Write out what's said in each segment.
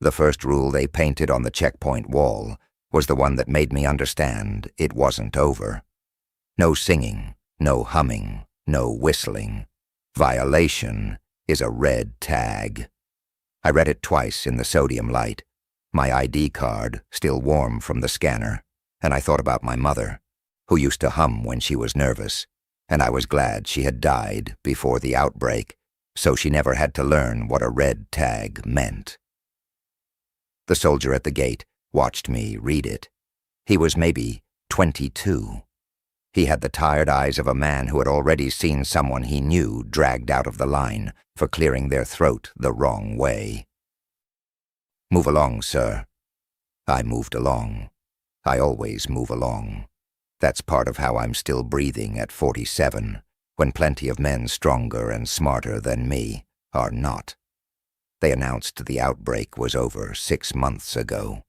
The first rule they painted on the checkpoint wall was the one that made me understand it wasn't over. No singing, no humming, no whistling. Violation is a red tag. I read it twice in the sodium light, my ID card still warm from the scanner, and I thought about my mother, who used to hum when she was nervous, and I was glad she had died before the outbreak, so she never had to learn what a red tag meant. The soldier at the gate watched me read it. He was maybe 22. He had the tired eyes of a man who had already seen someone he knew dragged out of the line for clearing their throat the wrong way. "Move along, sir." I moved along. I always move along. That's part of how I'm still breathing at 47, when plenty of men stronger and smarter than me are not. They announced the outbreak was over 6 months ago.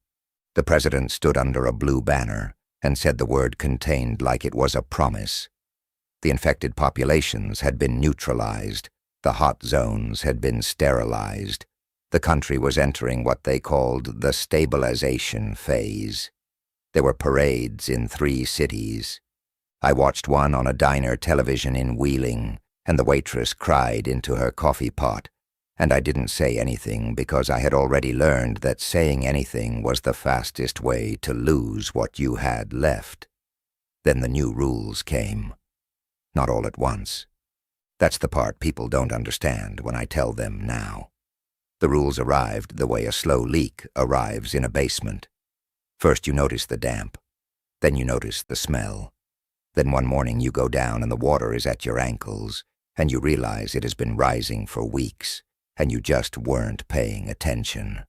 The president stood under a blue banner and said the word contained like it was a promise. The infected populations had been neutralized. The hot zones had been sterilized. The country was entering what they called the stabilization phase. There were parades in 3 cities. I watched one on a diner television in Wheeling, and the waitress cried into her coffee pot, and I didn't say anything because I had already learned that saying anything was the fastest way to lose what you had left. Then the new rules came. Not all at once. That's the part people don't understand when I tell them now. The rules arrived the way a slow leak arrives in a basement. First you notice the damp. Then you notice the smell. Then one morning you go down and the water is at your ankles, and you realize it has been rising for weeks, and you just weren't paying attention.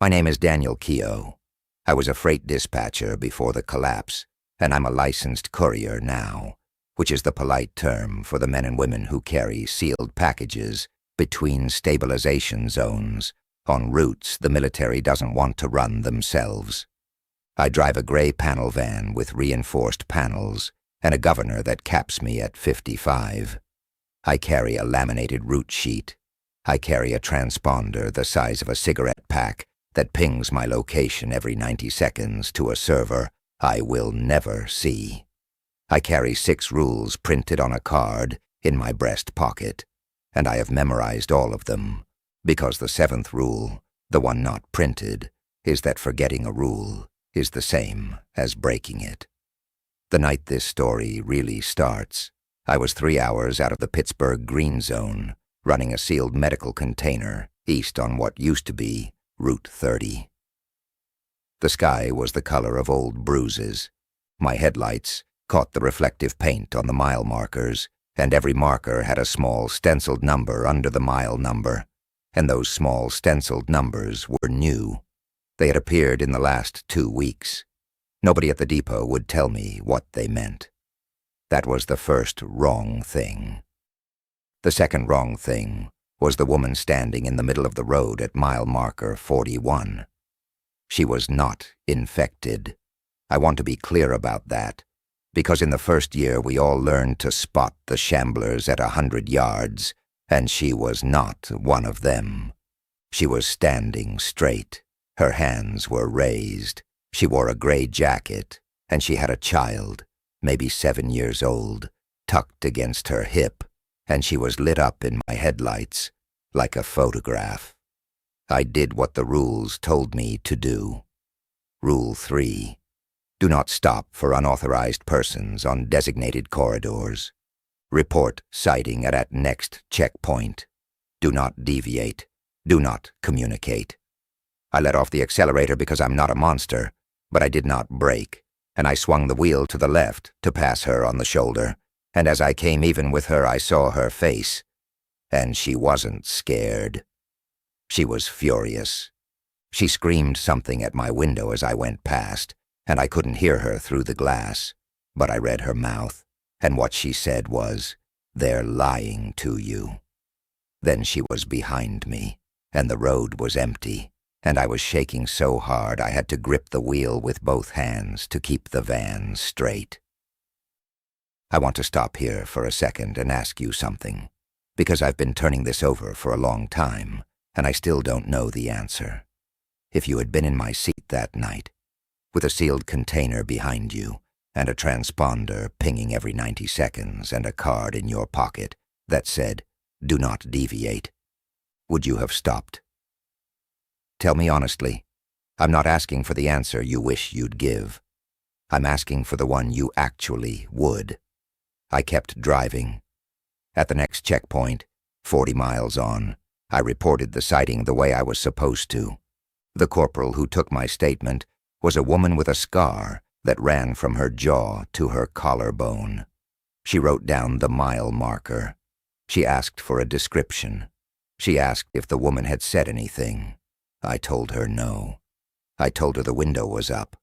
My name is Daniel Keogh. I was a freight dispatcher before the collapse, and I'm a licensed courier now, which is the polite term for the men and women who carry sealed packages between stabilization zones on routes the military doesn't want to run themselves. I drive a gray panel van with reinforced panels and a governor that caps me at 55. I carry a laminated route sheet. I carry a transponder the size of a cigarette pack that pings my location every 90 seconds to a server I will never see. I carry 6 rules printed on a card in my breast pocket, and I have memorized all of them, because the 7th rule, the one not printed, is that forgetting a rule is the same as breaking it. The night this story really starts, I was 3 hours out of the Pittsburgh Green Zone, running a sealed medical container east on what used to be Route 30. The sky was the color of old bruises. My headlights caught the reflective paint on the mile markers, and every marker had a small stenciled number under the mile number, and those small stenciled numbers were new. They had appeared in the last 2 weeks. Nobody at the depot would tell me what they meant. That was the first wrong thing. The second wrong thing was the woman standing in the middle of the road at mile marker 41. She was not infected. I want to be clear about that, because in the first year we all learned to spot the shamblers at 100 yards, and she was not one of them. She was standing straight. Her hands were raised. She wore a gray jacket, and she had a child, maybe 7 years old, tucked against her hip, and she was lit up in my headlights like a photograph. I did what the rules told me to do. Rule 3. Do not stop for unauthorized persons on designated corridors. Report sighting at next checkpoint. Do not deviate. Do not communicate. I let off the accelerator because I'm not a monster, but I did not brake, and I swung the wheel to the left to pass her on the shoulder, and as I came even with her I saw her face, and she wasn't scared. She was furious. She screamed something at my window as I went past, and I couldn't hear her through the glass, but I read her mouth, and what she said was, "They're lying to you." Then she was behind me, and the road was empty, and I was shaking so hard I had to grip the wheel with both hands to keep the van straight. I want to stop here for a second and ask you something, because I've been turning this over for a long time, and I still don't know the answer. If you had been in my seat that night, with a sealed container behind you, and a transponder pinging every 90 seconds, and a card in your pocket that said, "Do not deviate," would you have stopped? Tell me honestly. I'm not asking for the answer you wish you'd give. I'm asking for the one you actually would. I kept driving. At the next checkpoint, 40 miles on, I reported the sighting the way I was supposed to. The corporal who took my statement was a woman with a scar that ran from her jaw to her collarbone. She wrote down the mile marker. She asked for a description. She asked if the woman had said anything. I told her no. I told her the window was up.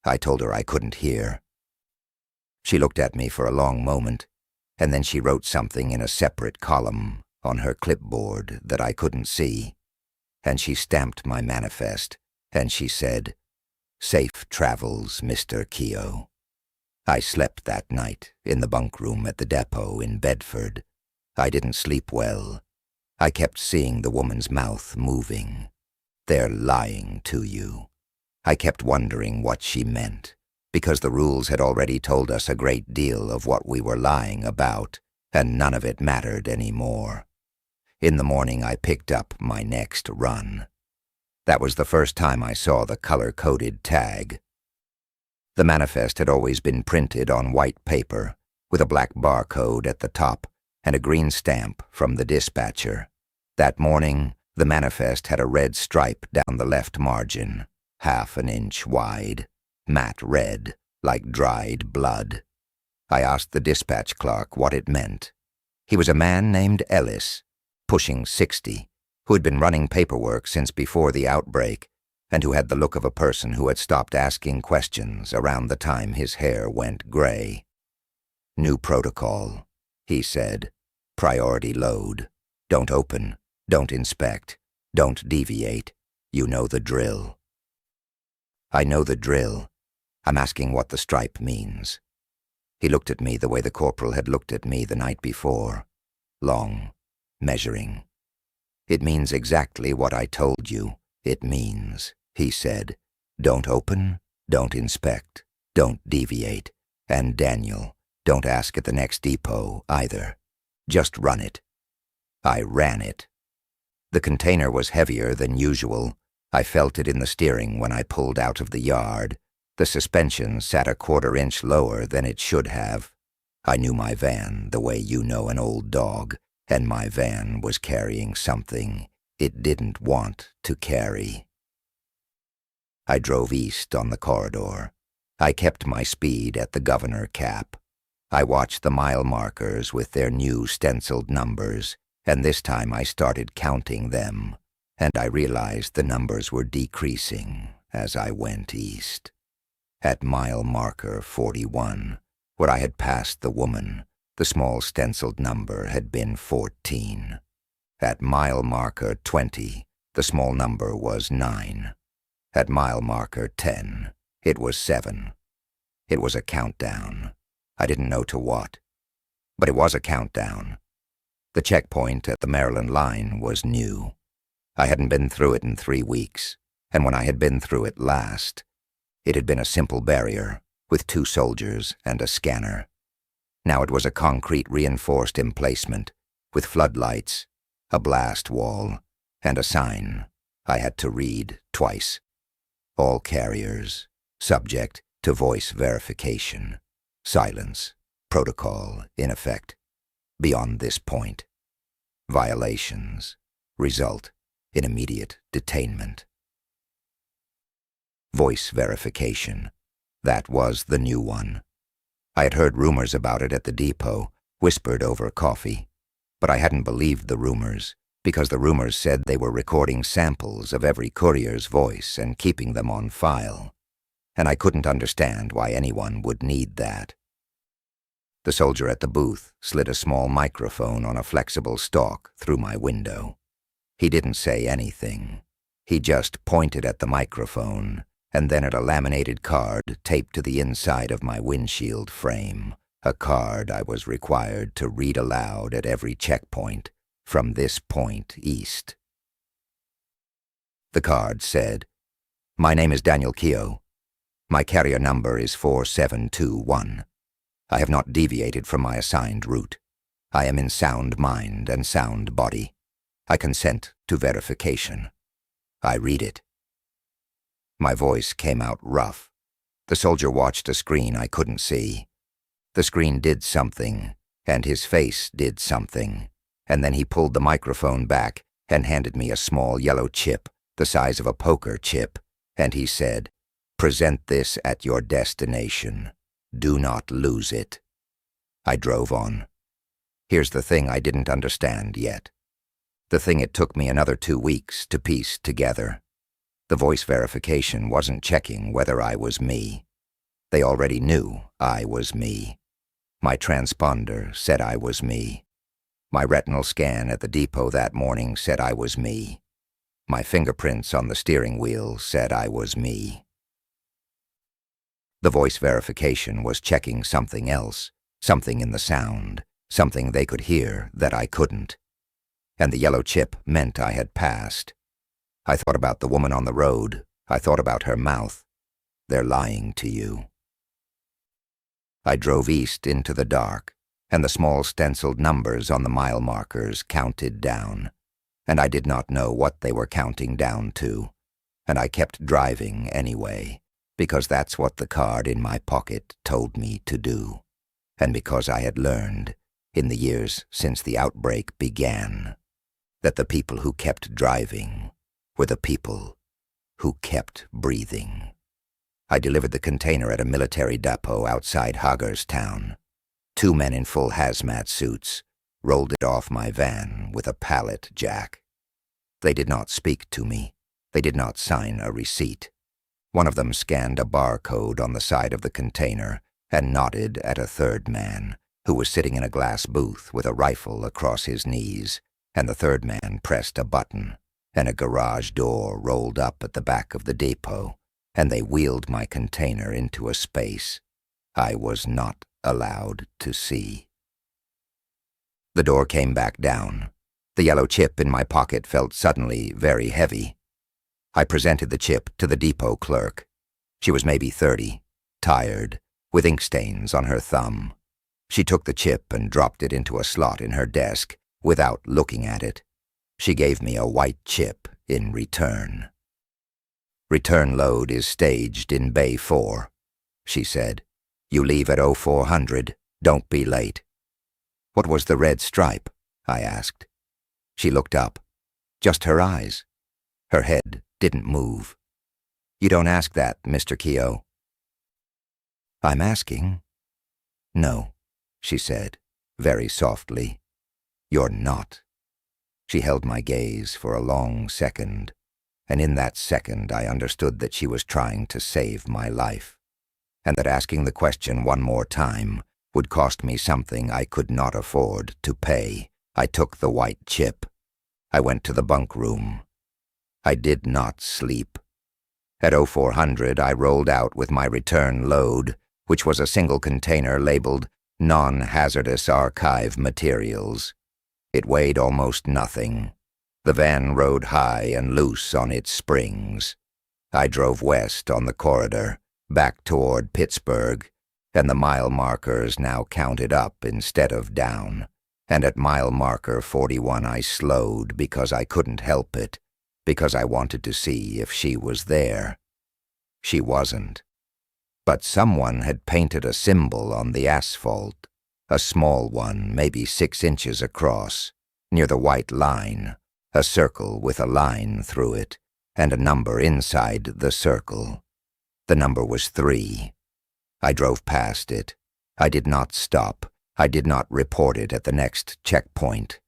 I told her I couldn't hear. She looked at me for a long moment, and then she wrote something in a separate column on her clipboard that I couldn't see. And she stamped my manifest, and she said, "Safe travels, Mr. Keogh." I slept that night in the bunk room at the depot in Bedford. I didn't sleep well. I kept seeing the woman's mouth moving. "They're lying to you." I kept wondering what she meant, because the rules had already told us a great deal of what we were lying about, and none of it mattered anymore. In the morning I picked up my next run. That was the first time I saw the color-coded tag. The manifest had always been printed on white paper, with a black barcode at the top and a green stamp from the dispatcher. That morning, the manifest had a red stripe down the left margin, half an inch wide, matte red, like dried blood. I asked the dispatch clerk what it meant. He was a man named Ellis, pushing 60, who had been running paperwork since before the outbreak, and who had the look of a person who had stopped asking questions around the time his hair went gray. "New protocol," he said. "Priority load. Don't open. Don't inspect. Don't deviate. You know the drill." I know the drill. I'm asking what the stripe means. He looked at me the way the corporal had looked at me the night before. Long, measuring. "It means exactly what I told you. It means," he said, "don't open, don't inspect, don't deviate, and Daniel, don't ask at the next depot either. Just run it." I ran it. The container was heavier than usual. I felt it in the steering when I pulled out of the yard. The suspension sat a 1/4 inch lower than it should have. I knew my van the way you know an old dog, and my van was carrying something it didn't want to carry. I drove east on the corridor. I kept my speed at the governor cap. I watched the mile markers with their new stenciled numbers, and this time I started counting them, and I realized the numbers were decreasing as I went east. At mile marker 41, where I had passed the woman, the small stenciled number had been 14. At mile marker 20, the small number was 9. At mile marker 10, it was 7. It was a countdown. I didn't know to what, but it was a countdown. The checkpoint at the Maryland line was new. I hadn't been through it in 3 weeks, and when I had been through it last, it had been a simple barrier with 2 soldiers and a scanner. Now it was a concrete reinforced emplacement with floodlights, a blast wall, and a sign I had to read twice. All carriers, subject to voice verification. Silence, protocol in effect. Beyond this point, violations result in immediate detainment. Voice verification. That was the new one. I had heard rumors about it at the depot, whispered over coffee, but I hadn't believed the rumors, because the rumors said they were recording samples of every courier's voice and keeping them on file, and I couldn't understand why anyone would need that. The soldier at the booth slid a small microphone on a flexible stalk through my window. He didn't say anything. He just pointed at the microphone and then at a laminated card taped to the inside of my windshield frame, a card I was required to read aloud at every checkpoint from this point east. The card said, "My name is Daniel Keogh. My carrier number is 4721. I have not deviated from my assigned route. I am in sound mind and sound body. I consent to verification." I read it. My voice came out rough. The soldier watched a screen I couldn't see. The screen did something, and his face did something, and then he pulled the microphone back and handed me a small yellow chip, the size of a poker chip, and he said, "Present this at your destination. Do not lose it." I drove on. Here's the thing I didn't understand yet. The thing it took me another 2 weeks to piece together. The voice verification wasn't checking whether I was me. They already knew I was me. My transponder said I was me. My retinal scan at the depot that morning said I was me. My fingerprints on the steering wheel said I was me. The voice verification was checking something else, something in the sound, something they could hear that I couldn't. And the yellow chip meant I had passed. I thought about the woman on the road. I thought about her mouth. They're lying to you. I drove east into the dark, and the small stenciled numbers on the mile markers counted down, and I did not know what they were counting down to, and I kept driving anyway, because that's what the card in my pocket told me to do, and because I had learned, in the years since the outbreak began, that the people who kept driving were the people who kept breathing. I delivered the container at a military depot outside Hagerstown. 2 men in full hazmat suits rolled it off my van with a pallet jack. They did not speak to me. They did not sign a receipt. One of them scanned a barcode on the side of the container and nodded at a third man, who was sitting in a glass booth with a rifle across his knees, and the third man pressed a button, and a garage door rolled up at the back of the depot, and they wheeled my container into a space I was not allowed to see. The door came back down. The yellow chip in my pocket felt suddenly very heavy. I presented the chip to the depot clerk. She was maybe 30, tired, with ink stains on her thumb. She took the chip and dropped it into a slot in her desk without looking at it. She gave me a white chip in return. "Return load is staged in Bay 4, she said. "You leave at 0400. Don't be late." "What was the red stripe?" I asked. She looked up. Just her eyes. Her head didn't move. "You don't ask that, Mr. Keogh." "I'm asking." "No," she said, very softly. "You're not." She held my gaze for a long second, and in that second I understood that she was trying to save my life, and that asking the question one more time would cost me something I could not afford to pay. I took the white chip. I went to the bunk room. I did not sleep. At 0400 I rolled out with my return load, which was a single container labeled non-hazardous archive materials. It weighed almost nothing. The van rode high and loose on its springs. I drove west on the corridor, back toward Pittsburgh, and the mile markers now counted up instead of down. And at mile marker 41 I slowed because I couldn't help it, because I wanted to see if she was there. She wasn't. But someone had painted a symbol on the asphalt, a small one, maybe 6 inches across, near the white line, a circle with a line through it, and a number inside the circle. The number was 3. I drove past it. I did not stop. I did not report it at the next checkpoint.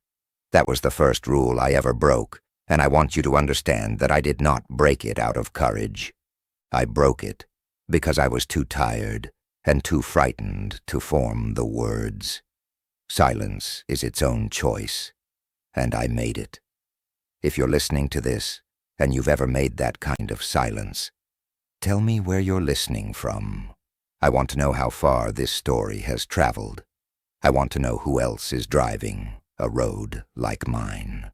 That was the first rule I ever broke, and I want you to understand that I did not break it out of courage. I broke it because I was too tired and too frightened to form the words. Silence is its own choice, and I made it. If you're listening to this, and you've ever made that kind of silence, tell me where you're listening from. I want to know how far this story has traveled. I want to know who else is driving a road like mine.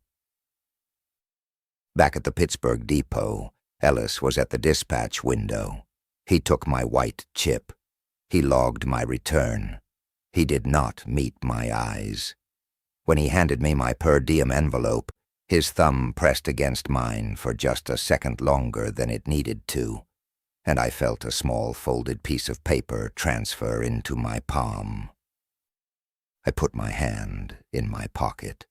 Back at the Pittsburgh depot, Ellis was at the dispatch window. He took my white chip. He logged my return. He did not meet my eyes. When he handed me my per diem envelope, his thumb pressed against mine for just a second longer than it needed to, and I felt a small folded piece of paper transfer into my palm. I put my hand in my pocket.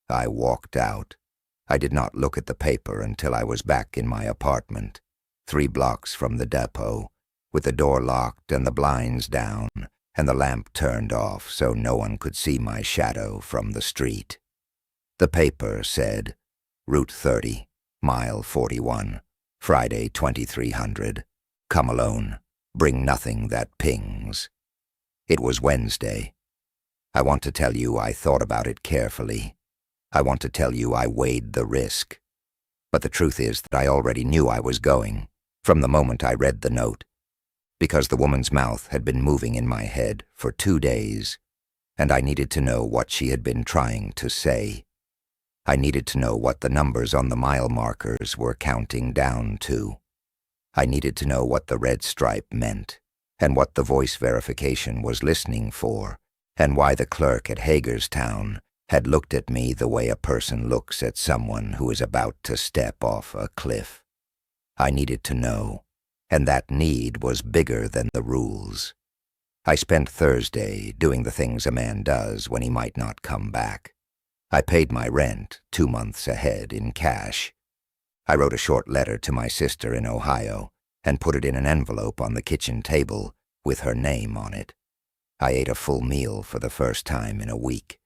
I walked out. I did not look at the paper until I was back in my apartment, 3 blocks from the depot, with the door locked and the blinds down, and the lamp turned off so no one could see my shadow from the street. The paper said, Route 30, Mile 41, Friday 2300. Come alone. Bring nothing that pings. It was Wednesday. I want to tell you I thought about it carefully. I want to tell you I weighed the risk. But the truth is that I already knew I was going, from the moment I read the note, because the woman's mouth had been moving in my head for 2 days, and I needed to know what she had been trying to say. I needed to know what the numbers on the mile markers were counting down to. I needed to know what the red stripe meant, and what the voice verification was listening for, and why the clerk at Hagerstown had looked at me the way a person looks at someone who is about to step off a cliff. I needed to know, and that need was bigger than the rules. I spent Thursday doing the things a man does when he might not come back. I paid my rent 2 months ahead in cash. I wrote a short letter to my sister in Ohio and put it in an envelope on the kitchen table with her name on it. I ate a full meal for the first time in a week,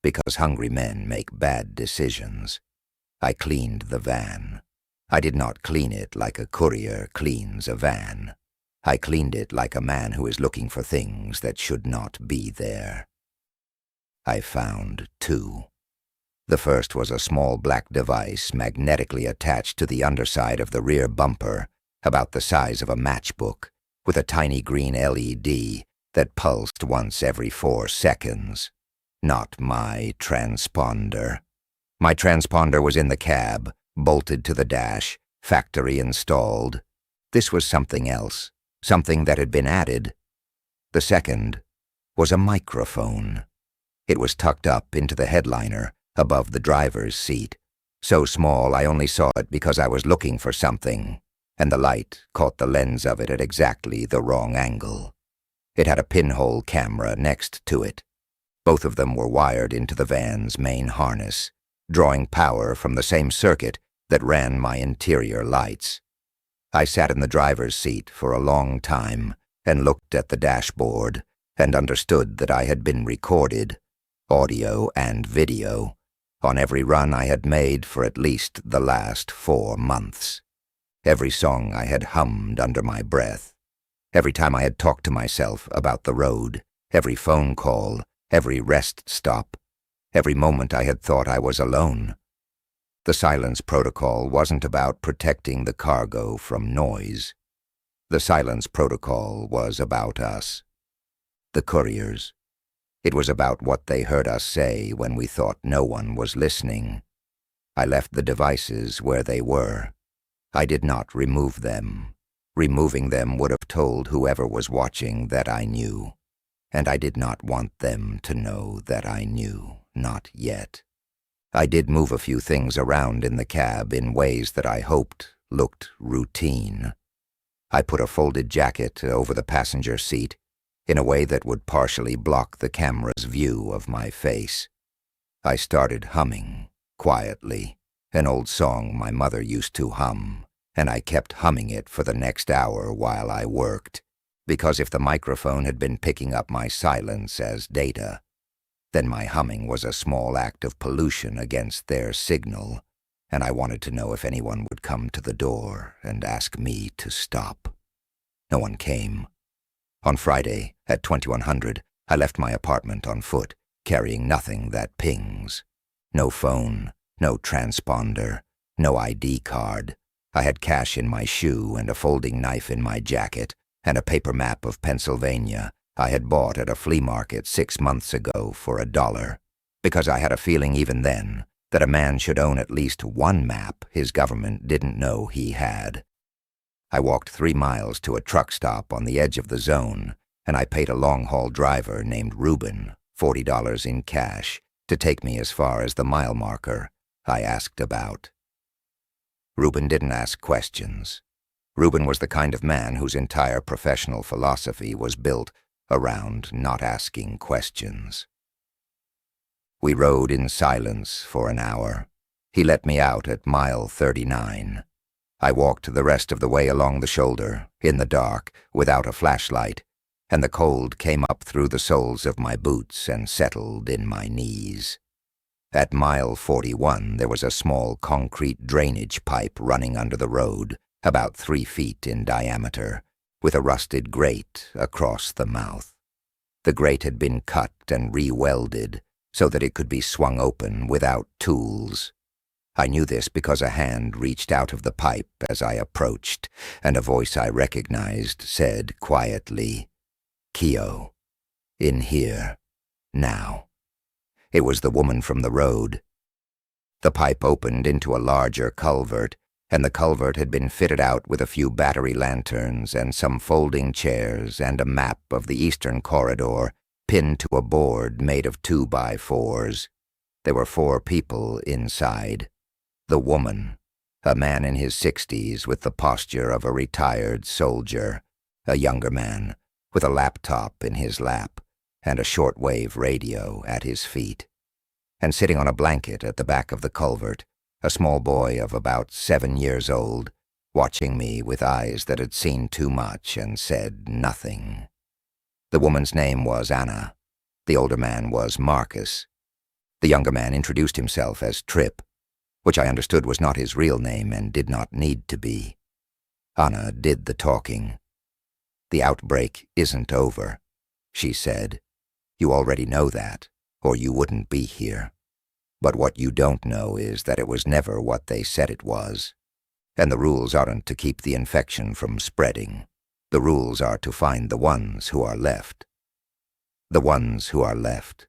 because hungry men make bad decisions. I cleaned the van. I did not clean it like a courier cleans a van. I cleaned it like a man who is looking for things that should not be there. I found 2. The first was a small black device magnetically attached to the underside of the rear bumper, about the size of a matchbook, with a tiny green LED that pulsed once every 4 seconds. Not my transponder. My transponder was in the cab, bolted to the dash, factory installed. This was something else, something that had been added. The second was a microphone. It was tucked up into the headliner, above the driver's seat, so small I only saw it because I was looking for something, and the light caught the lens of it at exactly the wrong angle. It had a pinhole camera next to it. Both of them were wired into the van's main harness, drawing power from the same circuit that ran my interior lights. I sat in the driver's seat for a long time and looked at the dashboard and understood that I had been recorded, audio and video, on every run I had made for at least the last 4 months. Every song I had hummed under my breath, every time I had talked to myself about the road, every phone call, every rest stop, every moment I had thought I was alone. The silence protocol wasn't about protecting the cargo from noise. The silence protocol was about us, the couriers. It was about what they heard us say when we thought no one was listening. I left the devices where they were. I did not remove them. Removing them would have told whoever was watching that I knew, and I did not want them to know that I knew, not yet. I did move a few things around in the cab in ways that I hoped looked routine. I put a folded jacket over the passenger seat in a way that would partially block the camera's view of my face. I started humming, quietly, an old song my mother used to hum, and I kept humming it for the next hour while I worked, because if the microphone had been picking up my silence as data, then my humming was a small act of pollution against their signal, and I wanted to know if anyone would come to the door and ask me to stop. No one came. On Friday, at 2100, I left my apartment on foot, carrying nothing that pings. No phone, no transponder, no ID card. I had cash in my shoe and a folding knife in my jacket, and a paper map of Pennsylvania I had bought at a flea market 6 months ago for $1, because I had a feeling even then that a man should own at least one map his government didn't know he had. I walked 3 miles to a truck stop on the edge of the zone, and I paid a long-haul driver named Reuben $40 in cash to take me as far as the mile marker I asked about. Reuben didn't ask questions. Reuben was the kind of man whose entire professional philosophy was built around not asking questions. We rode in silence for an hour. He let me out at mile 39. I walked the rest of the way along the shoulder, in the dark, without a flashlight, and the cold came up through the soles of my boots and settled in my knees. At mile 41, there was a small concrete drainage pipe running under the road, about 3 feet in diameter, with a rusted grate across the mouth. The grate had been cut and re-welded so that it could be swung open without tools. I knew this because a hand reached out of the pipe as I approached, and a voice I recognized said quietly, "Keo, in here, now." It was the woman from the road. The pipe opened into a larger culvert, and the culvert had been fitted out with a few battery lanterns and some folding chairs and a map of the eastern corridor pinned to a board made of 2x4s. There were 4 people inside. The woman, a man in his 60s with the posture of a retired soldier, a younger man with a laptop in his lap and a shortwave radio at his feet, and sitting on a blanket at the back of the culvert, a small boy of about 7 years old, watching me with eyes that had seen too much and said nothing. The woman's name was Anna. The older man was Marcus. The younger man introduced himself as Trip, which I understood was not his real name and did not need to be. Anna did the talking. "The outbreak isn't over," she said. "You already know that, or you wouldn't be here. But what you don't know is that it was never what they said it was. And the rules aren't to keep the infection from spreading. The rules are to find the ones who are left. The ones who are left.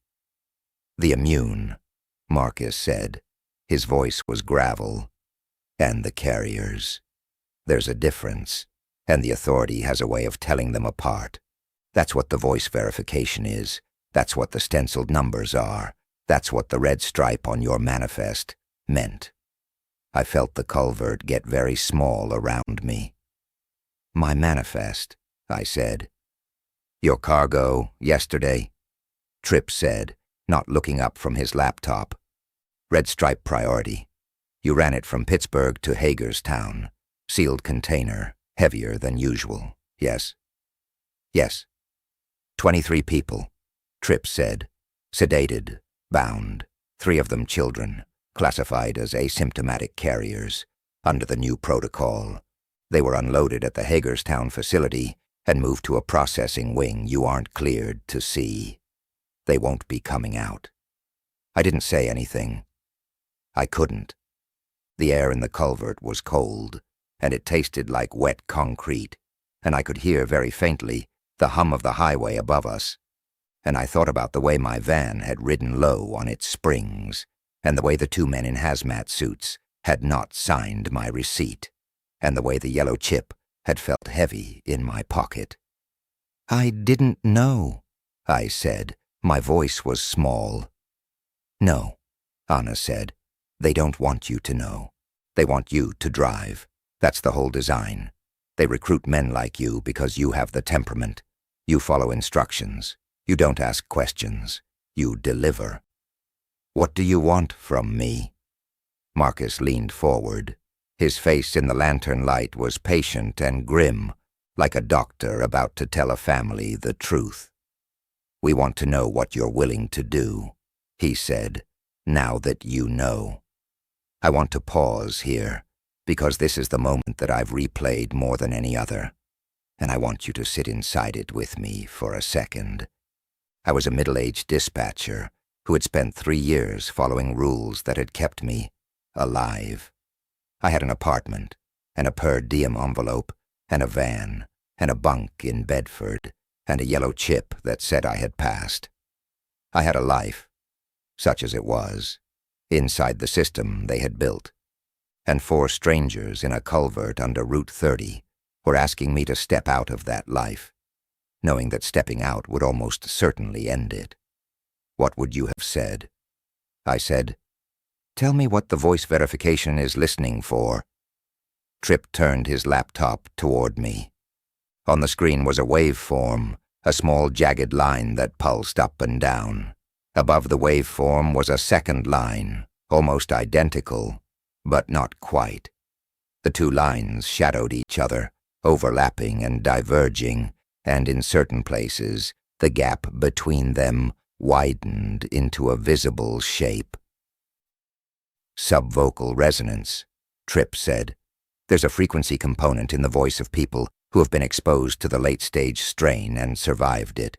The immune," Marcus said. His voice was gravel. "And the carriers. There's a difference, and the authority has a way of telling them apart. That's what the voice verification is. That's what the stenciled numbers are. That's what the red stripe on your manifest meant." I felt the culvert get very small around me. "My manifest," I said. "Your cargo yesterday?" Tripp said, not looking up from his laptop. "Red stripe priority. You ran it from Pittsburgh to Hagerstown. Sealed container, heavier than usual. Yes?" "Yes." 23 people, Tripp said. "Sedated, bound, 3 of them children, classified as asymptomatic carriers, under the new protocol. They were unloaded at the Hagerstown facility and moved to a processing wing you aren't cleared to see. They won't be coming out." I didn't say anything. I couldn't. The air in the culvert was cold, and it tasted like wet concrete, and I could hear very faintly the hum of the highway above us. And I thought about the way my van had ridden low on its springs, and the way the 2 men in hazmat suits had not signed my receipt, and the way the yellow chip had felt heavy in my pocket. "I didn't know," I said. My voice was small. "No," Anna said. "They don't want you to know. They want you to drive. That's the whole design. They recruit men like you because you have the temperament. You follow instructions. You don't ask questions. You deliver." "What do you want from me?" Marcus leaned forward. His face in the lantern light was patient and grim, like a doctor about to tell a family the truth. "We want to know what you're willing to do," he said, "now that you know. I want to pause here, because this is the moment that I've replayed more than any other, and I want you to sit inside it with me for a second. I was a middle-aged dispatcher who had spent 3 years following rules that had kept me alive. I had an apartment, and a per diem envelope, and a van, and a bunk in Bedford, and a yellow chip that said I had passed. I had a life, such as it was, inside the system they had built. And 4 strangers in a culvert under Route 30 were asking me to step out of that life, knowing that stepping out would almost certainly end it. What would you have said? I said, "Tell me what the voice verification is listening for." Tripp turned his laptop toward me. On the screen was a waveform, a small jagged line that pulsed up and down. Above the waveform was a second line, almost identical, but not quite. The 2 lines shadowed each other, overlapping and diverging, and in certain places, the gap between them widened into a visible shape. Subvocal resonance, Tripp said. There's a frequency component in the voice of people who have been exposed to the late-stage strain and survived it.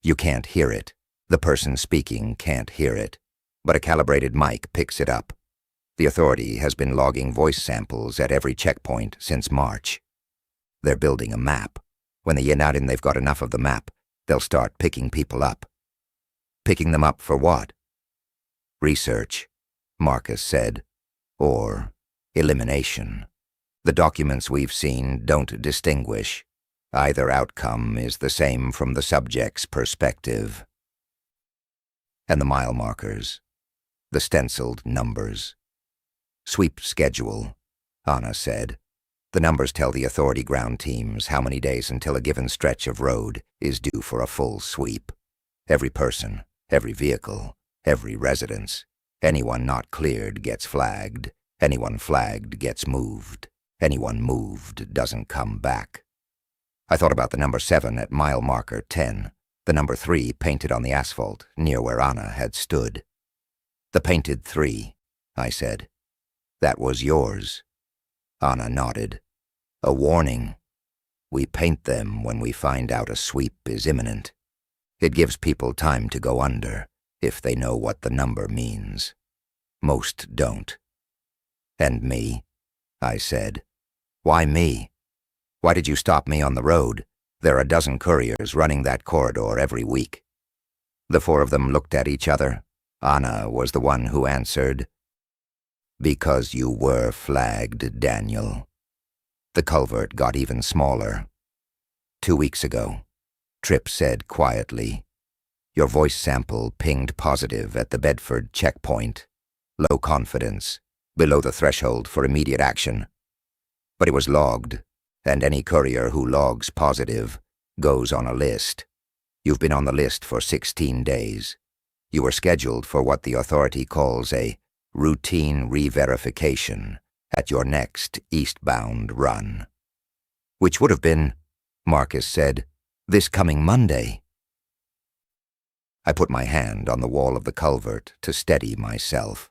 You can't hear it. The person speaking can't hear it, but a calibrated mic picks it up. The authority has been logging voice samples at every checkpoint since March. They're building a map. When they get out and they've got enough of the map, they'll start picking people up. Picking them up for what? Research, Marcus said, or elimination. The documents we've seen don't distinguish. Either outcome is the same from the subject's perspective. And the mile markers, the stenciled numbers. Sweep schedule, Anna said. The numbers tell the authority ground teams how many days until a given stretch of road is due for a full sweep. Every person, every vehicle, every residence. Anyone not cleared gets flagged. Anyone flagged gets moved. Anyone moved doesn't come back. I thought about the number 7 at mile marker 10, the number 3 painted on the asphalt near where Anna had stood. The painted 3, I said. That was yours. Anna nodded. A warning. We paint them when we find out a sweep is imminent. It gives people time to go under, if they know what the number means. Most don't. And me? I said. Why me? Why did you stop me on the road? There are a dozen couriers running that corridor every week. The 4 of them looked at each other. Anna was the one who answered, "Because you were flagged, Daniel." The culvert got even smaller. 2 weeks ago, Tripp said quietly, your voice sample pinged positive at the Bedford checkpoint. Low confidence, below the threshold for immediate action. But it was logged, and any courier who logs positive goes on a list. You've been on the list for 16 days. You were scheduled for what the authority calls a routine re-verification at your next eastbound run. Which would have been, Marcus said, this coming Monday. I put my hand on the wall of the culvert to steady myself.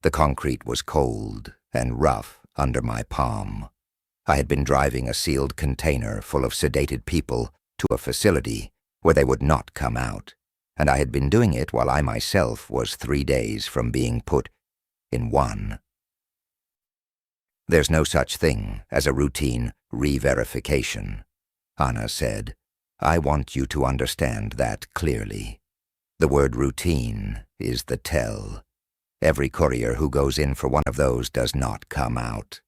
The concrete was cold and rough under my palm. I had been driving a sealed container full of sedated people to a facility where they would not come out, and I had been doing it while I myself was 3 days from being put in one. There's no such thing as a routine re-verification, Anna said. I want you to understand that clearly. The word routine is the tell. Every courier who goes in for one of those does not come out.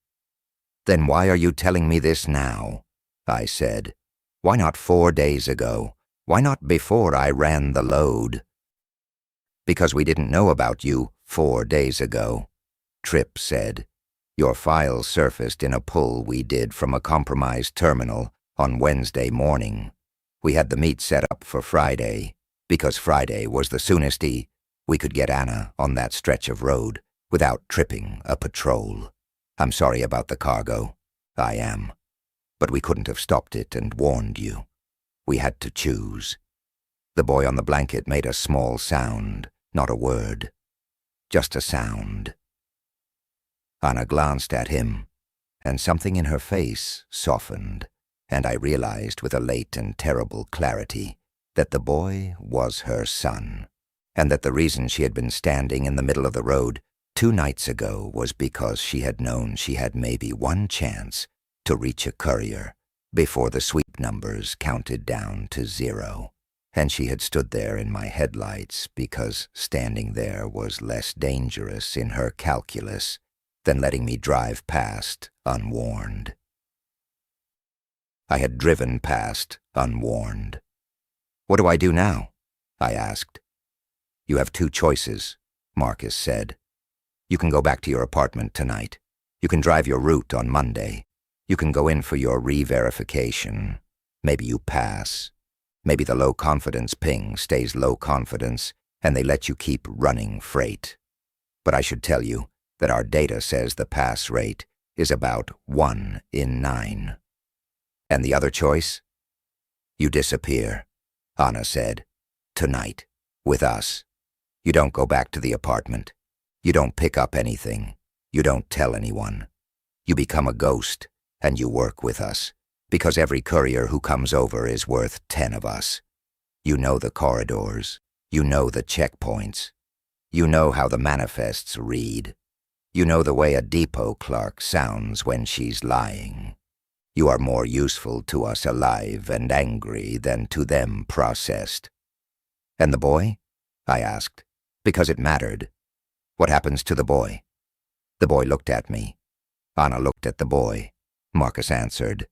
Then why are you telling me this now? I said. Why not 4 days ago? Why not before I ran the load? Because we didn't know about you 4 days ago, Tripp said. Your file surfaced in a pull we did from a compromised terminal on Wednesday morning. We had the meet set up for Friday, because Friday was the soonest we could get Anna on that stretch of road without tripping a patrol. I'm sorry about the cargo. I am. But we couldn't have stopped it and warned you. We had to choose. The boy on the blanket made a small sound, not a word. Just a sound. Anna glanced at him, and something in her face softened, and I realized with a late and terrible clarity that the boy was her son, and that the reason she had been standing in the middle of the road 2 nights ago was because she had known she had maybe one chance to reach a courier before the sweep numbers counted down to 0, and she had stood there in my headlights because standing there was less dangerous in her calculus than letting me drive past unwarned. I had driven past unwarned. "What do I do now?" I asked. "You have two choices," Marcus said. "You can go back to your apartment tonight. You can drive your route on Monday. You can go in for your re-verification. Maybe you pass. Maybe the low confidence ping stays low confidence and they let you keep running freight. But I should tell you that our data says the pass rate is about 1 in 9. And the other choice? You disappear," Anna said. "Tonight, with us. You don't go back to the apartment. You don't pick up anything. You don't tell anyone. You become a ghost, and you work with us, because every courier who comes over is worth 10 of us. You know the corridors. You know the checkpoints. You know how the manifests read. You know the way a depot clerk sounds when she's lying. You are more useful to us alive and angry than to them processed." "And the boy?" I asked, because it mattered. "What happens to the boy?" The boy looked at me. Anna looked at the boy. Marcus answered.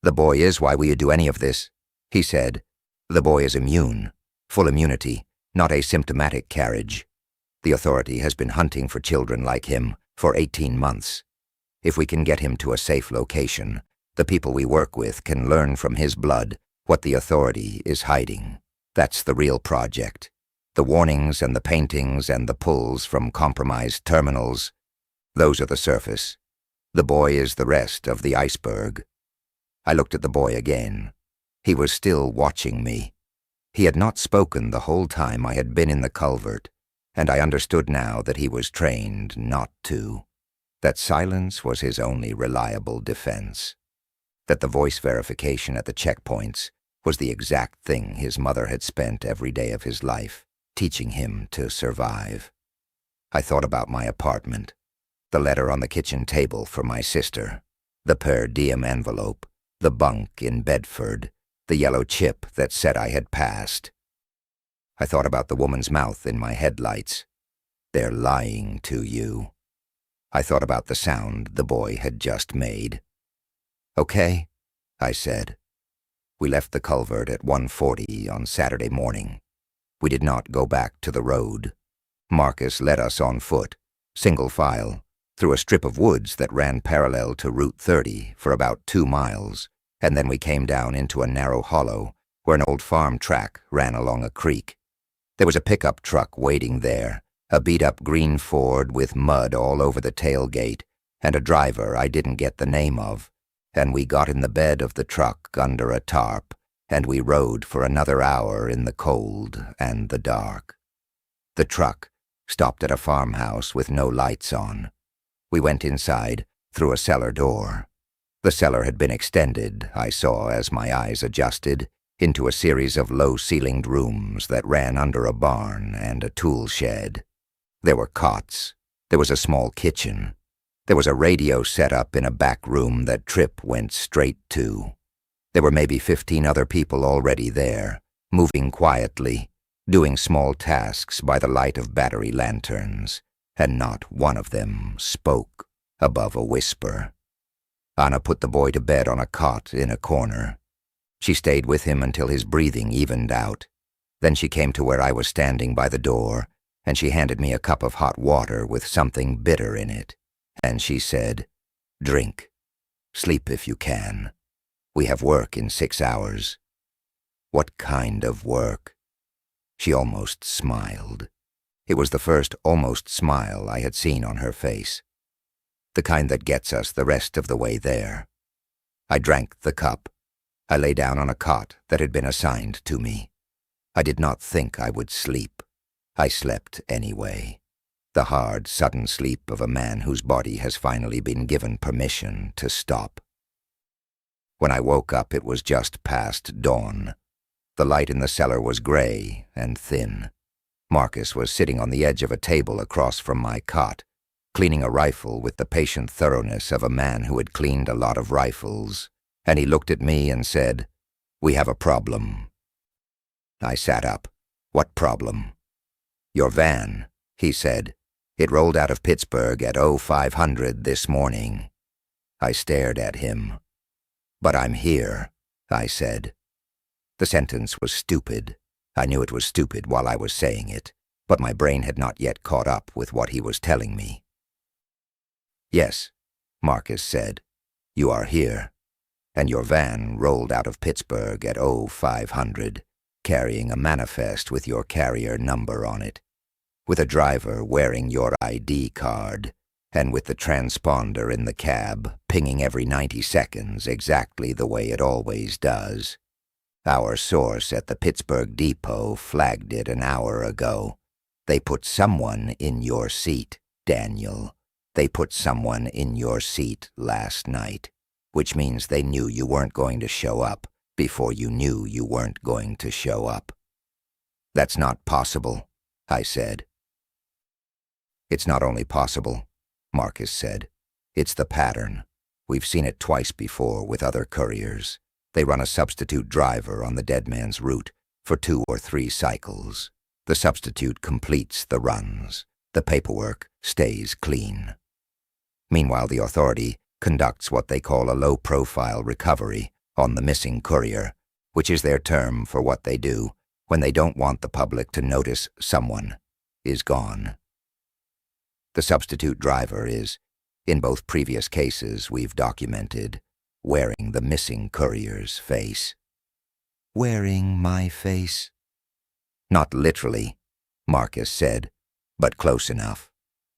"The boy is why we do any of this," he said. "The boy is immune, full immunity, not asymptomatic carriage. The authority has been hunting for children like him for 18 months. If we can get him to a safe location, the people we work with can learn from his blood what the authority is hiding. That's the real project. The warnings and the paintings and the pulls from compromised terminals, those are the surface. The boy is the rest of the iceberg." I looked at the boy again. He was still watching me. He had not spoken the whole time I had been in the culvert, and I understood now that he was trained not to. That silence was his only reliable defense. That the voice verification at the checkpoints was the exact thing his mother had spent every day of his life teaching him to survive. I thought about my apartment, the letter on the kitchen table for my sister, the per diem envelope, the bunk in Bedford, the yellow chip that said I had passed. I thought about the woman's mouth in my headlights. "They're lying to you." I thought about the sound the boy had just made. "Okay," I said. We left the culvert at 1:40 on Saturday morning. We did not go back to the road. Marcus led us on foot, single file, through a strip of woods that ran parallel to Route 30 for about 2 miles, and then we came down into a narrow hollow where an old farm track ran along a creek. There was a pickup truck waiting there, a beat-up green Ford with mud all over the tailgate, and a driver I didn't get the name of. And we got in the bed of the truck under a tarp, and we rode for another hour in the cold and the dark. The truck stopped at a farmhouse with no lights on. We went inside through a cellar door. The cellar had been extended, I saw as my eyes adjusted, into a series of low-ceilinged rooms that ran under a barn and a tool shed. There were cots. There was a small kitchen. There was a radio set up in a back room that Tripp went straight to. There were maybe 15 other people already there, moving quietly, doing small tasks by the light of battery lanterns, and not one of them spoke above a whisper. Anna put the boy to bed on a cot in a corner. She stayed with him until his breathing evened out. Then she came to where I was standing by the door, and she handed me a cup of hot water with something bitter in it. And she said, "Drink. Sleep if you can. We have work in 6 hours." What kind of work? She almost smiled. It was the first almost smile I had seen on her face. The kind that gets us the rest of the way there. I drank the cup. I lay down on a cot that had been assigned to me. I did not think I would sleep. I slept anyway. The hard, sudden sleep of a man whose body has finally been given permission to stop. When I woke up, it was just past dawn. The light in the cellar was gray and thin. Marcus was sitting on the edge of a table across from my cot, cleaning a rifle with the patient thoroughness of a man who had cleaned a lot of rifles, and he looked at me and said, "We have a problem." I sat up. What problem? Your van, he said. It rolled out of Pittsburgh at 0500 this morning. I stared at him. But I'm here, I said. The sentence was stupid. I knew it was stupid while I was saying it, but my brain had not yet caught up with what he was telling me. Yes, Marcus said. You are here. And your van rolled out of Pittsburgh at 0500, carrying a manifest with your carrier number on it, with a driver wearing your ID card, and with the transponder in the cab pinging every 90 seconds exactly the way it always does. Our source at the Pittsburgh depot flagged it an hour ago. They put someone in your seat, Daniel. They put someone in your seat last night, which means they knew you weren't going to show up before you knew you weren't going to show up. That's not possible, I said. It's not only possible, Marcus said. It's the pattern. We've seen it twice before with other couriers. They run a substitute driver on the dead man's route for 2 or 3 cycles. The substitute completes the runs. The paperwork stays clean. Meanwhile, the authority conducts what they call a low-profile recovery on the missing courier, which is their term for what they do when they don't want the public to notice someone is gone. The substitute driver is, in both previous cases we've documented, wearing the missing courier's face. Wearing my face? Not literally, Marcus said, but close enough.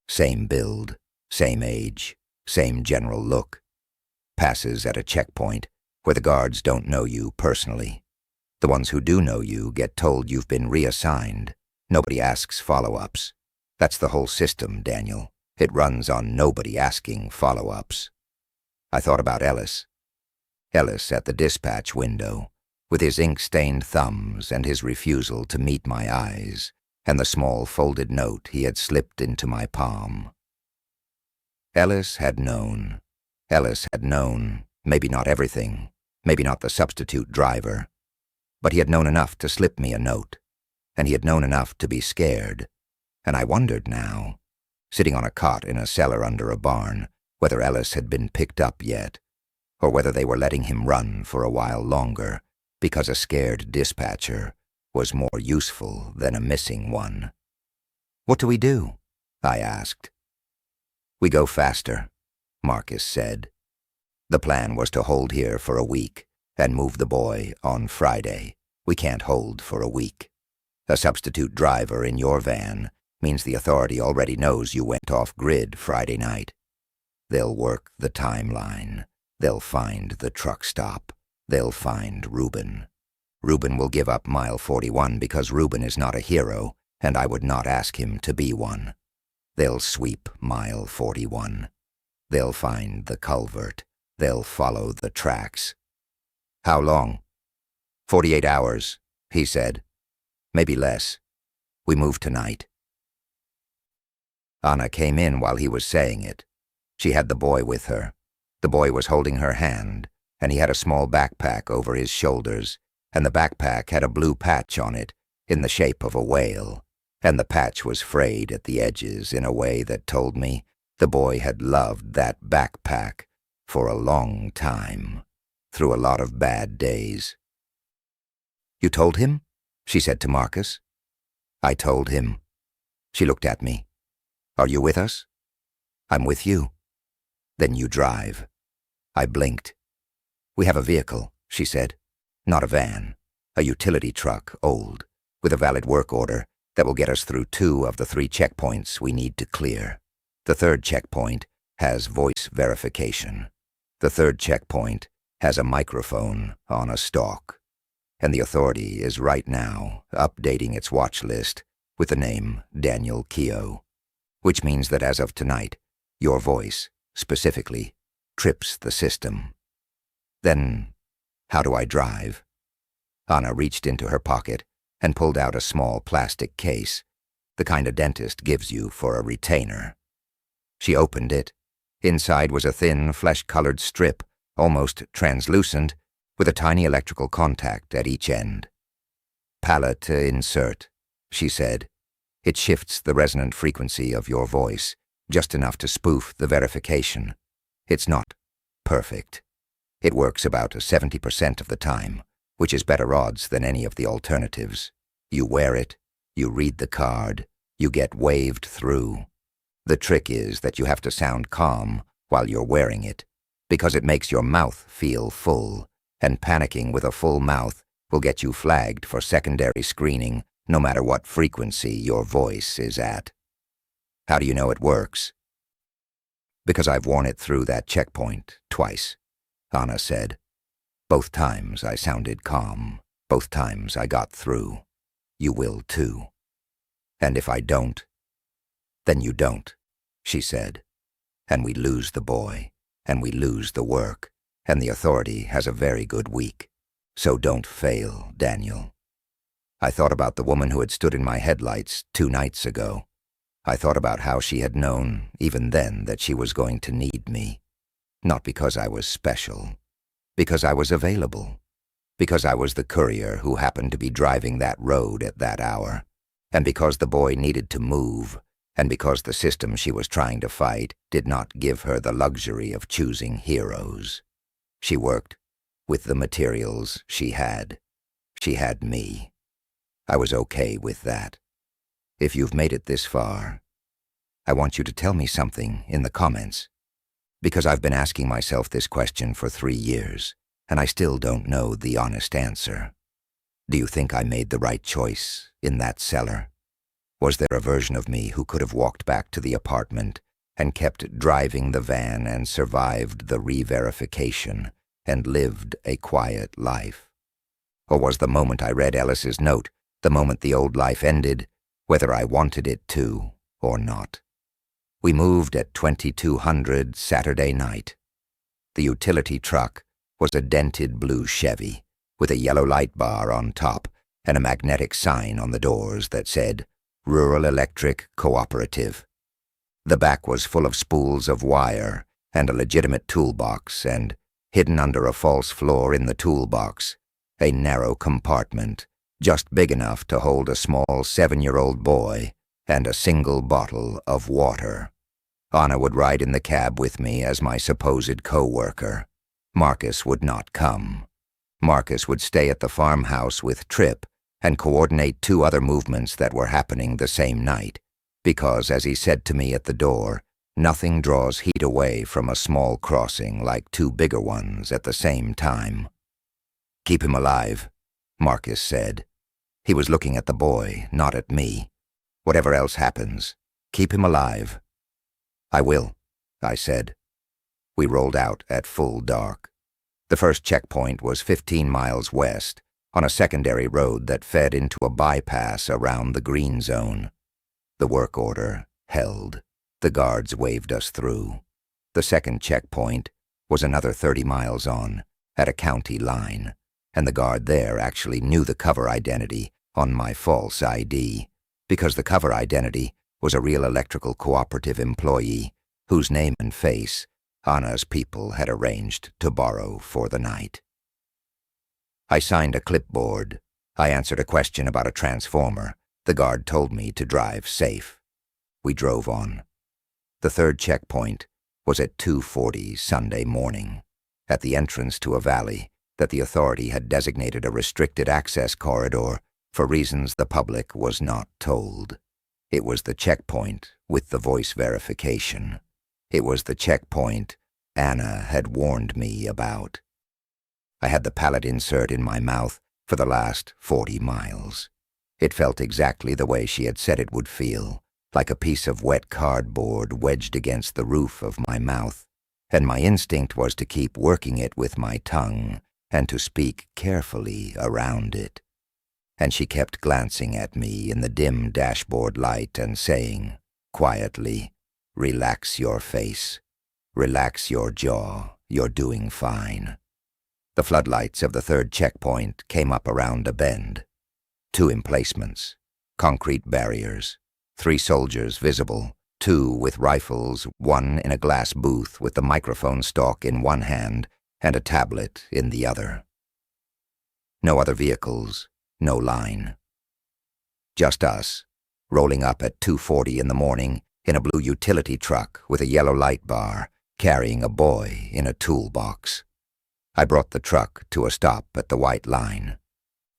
Same build, same age, same general look. Passes at a checkpoint where the guards don't know you personally. The ones who do know you get told you've been reassigned. Nobody asks follow-ups. That's the whole system, Daniel. It runs on nobody asking follow-ups. I thought about Ellis. Ellis at the dispatch window, with his ink-stained thumbs and his refusal to meet my eyes, and the small folded note he had slipped into my palm. Ellis had known. Ellis had known, maybe not everything, maybe not the substitute driver, but he had known enough to slip me a note, and he had known enough to be scared, and I wondered now, sitting on a cot in a cellar under a barn, whether Ellis had been picked up yet, or whether they were letting him run for a while longer, because a scared dispatcher was more useful than a missing one. What do we do? I asked. We go faster, Marcus said. The plan was to hold here for a week and move the boy on Friday. We can't hold for a week. A substitute driver in your van means the authority already knows you went off-grid Friday night. They'll work the timeline. They'll find the truck stop. They'll find Reuben. Reuben will give up mile 41 because Reuben is not a hero, and I would not ask him to be one. They'll sweep mile 41. They'll find the culvert. They'll follow the tracks. How long? 48 hours, he said. Maybe less. We move tonight. Anna came in while he was saying it. She had the boy with her. The boy was holding her hand, and he had a small backpack over his shoulders, and the backpack had a blue patch on it in the shape of a whale, and the patch was frayed at the edges in a way that told me the boy had loved that backpack for a long time, through a lot of bad days. You told him? She said to Marcus. I told him. She looked at me. Are you with us? I'm with you. Then you drive. I blinked. We have a vehicle, she said. Not a van. A utility truck, old, with a valid work order that will get us through 2 of the 3 checkpoints we need to clear. The 3rd checkpoint has voice verification. The 3rd checkpoint has a microphone on a stalk. And the authority is right now updating its watch list with the name Daniel Keogh, which means that as of tonight, your voice, specifically, trips the system. Then, how do I drive? Anna reached into her pocket and pulled out a small plastic case, the kind a dentist gives you for a retainer. She opened it. Inside was a thin, flesh-colored strip, almost translucent, with a tiny electrical contact at each end. Palette insert, she said. It shifts the resonant frequency of your voice, just enough to spoof the verification. It's not perfect. It works about 70% of the time, which is better odds than any of the alternatives. You wear it, you read the card, you get waved through. The trick is that you have to sound calm while you're wearing it, because it makes your mouth feel full, and panicking with a full mouth will get you flagged for secondary screening no matter what frequency your voice is at. How do you know it works? Because I've worn it through that checkpoint twice, Anna said. Both times I sounded calm. Both times I got through. You will too. And if I don't, then you don't, she said. And we lose the boy, and we lose the work, and the authority has a very good week. So don't fail, Daniel. I thought about the woman who had stood in my headlights 2 nights ago. I thought about how she had known, even then, that she was going to need me. Not because I was special, because I was available, because I was the courier who happened to be driving that road at that hour, and because the boy needed to move, and because the system she was trying to fight did not give her the luxury of choosing heroes. She worked with the materials she had. She had me. I was okay with that. If you've made it this far, I want you to tell me something in the comments, because I've been asking myself this question for 3 years, and I still don't know the honest answer. Do you think I made the right choice in that cellar? Was there a version of me who could have walked back to the apartment and kept driving the van and survived the re-verification and lived a quiet life? Or was the moment I read Ellis's note the moment the old life ended, whether I wanted it to or not? We moved at 2200 Saturday night. The utility truck was a dented blue Chevy with a yellow light bar on top and a magnetic sign on the doors that said, Rural Electric Cooperative. The back was full of spools of wire and a legitimate toolbox, and hidden under a false floor in the toolbox, a narrow compartment just big enough to hold a small 7-year-old boy and a single bottle of water. Anna would ride in the cab with me as my supposed co-worker. Marcus would not come. Marcus would stay at the farmhouse with Tripp and coordinate 2 other movements that were happening the same night, because, as he said to me at the door, nothing draws heat away from a small crossing like 2 bigger ones at the same time. Keep him alive, Marcus said. He was looking at the boy, not at me. Whatever else happens, keep him alive. I will, I said. We rolled out at full dark. The first checkpoint was 15 miles west, on a secondary road that fed into a bypass around the green zone. The work order held. The guards waved us through. The second checkpoint was another 30 miles on, at a county line, and the guard there actually knew the cover identity on my false ID, because the cover identity was a real electrical cooperative employee whose name and face Anna's people had arranged to borrow for the night. I signed a clipboard. I answered a question about a transformer. The guard told me to drive safe. We drove on. The third checkpoint was at 2:40 Sunday morning, at the entrance to a valley that the authority had designated a restricted access corridor for reasons the public was not told. It was the checkpoint with the voice verification. It was the checkpoint Anna had warned me about. I had the pallet insert in my mouth for the last 40 miles. It felt exactly the way she had said it would feel, like a piece of wet cardboard wedged against the roof of my mouth, and my instinct was to keep working it with my tongue and to speak carefully around it. And she kept glancing at me in the dim dashboard light and saying, quietly, relax your face, relax your jaw, you're doing fine. The floodlights of the third checkpoint came up around a bend. 2 emplacements, concrete barriers, 3 soldiers visible, 2 with rifles, 1 in a glass booth with the microphone stalk in one hand and a tablet in the other. No other vehicles, no line. Just us, rolling up at 2:40 in the morning in a blue utility truck with a yellow light bar, carrying a boy in a toolbox. I brought the truck to a stop at the white line.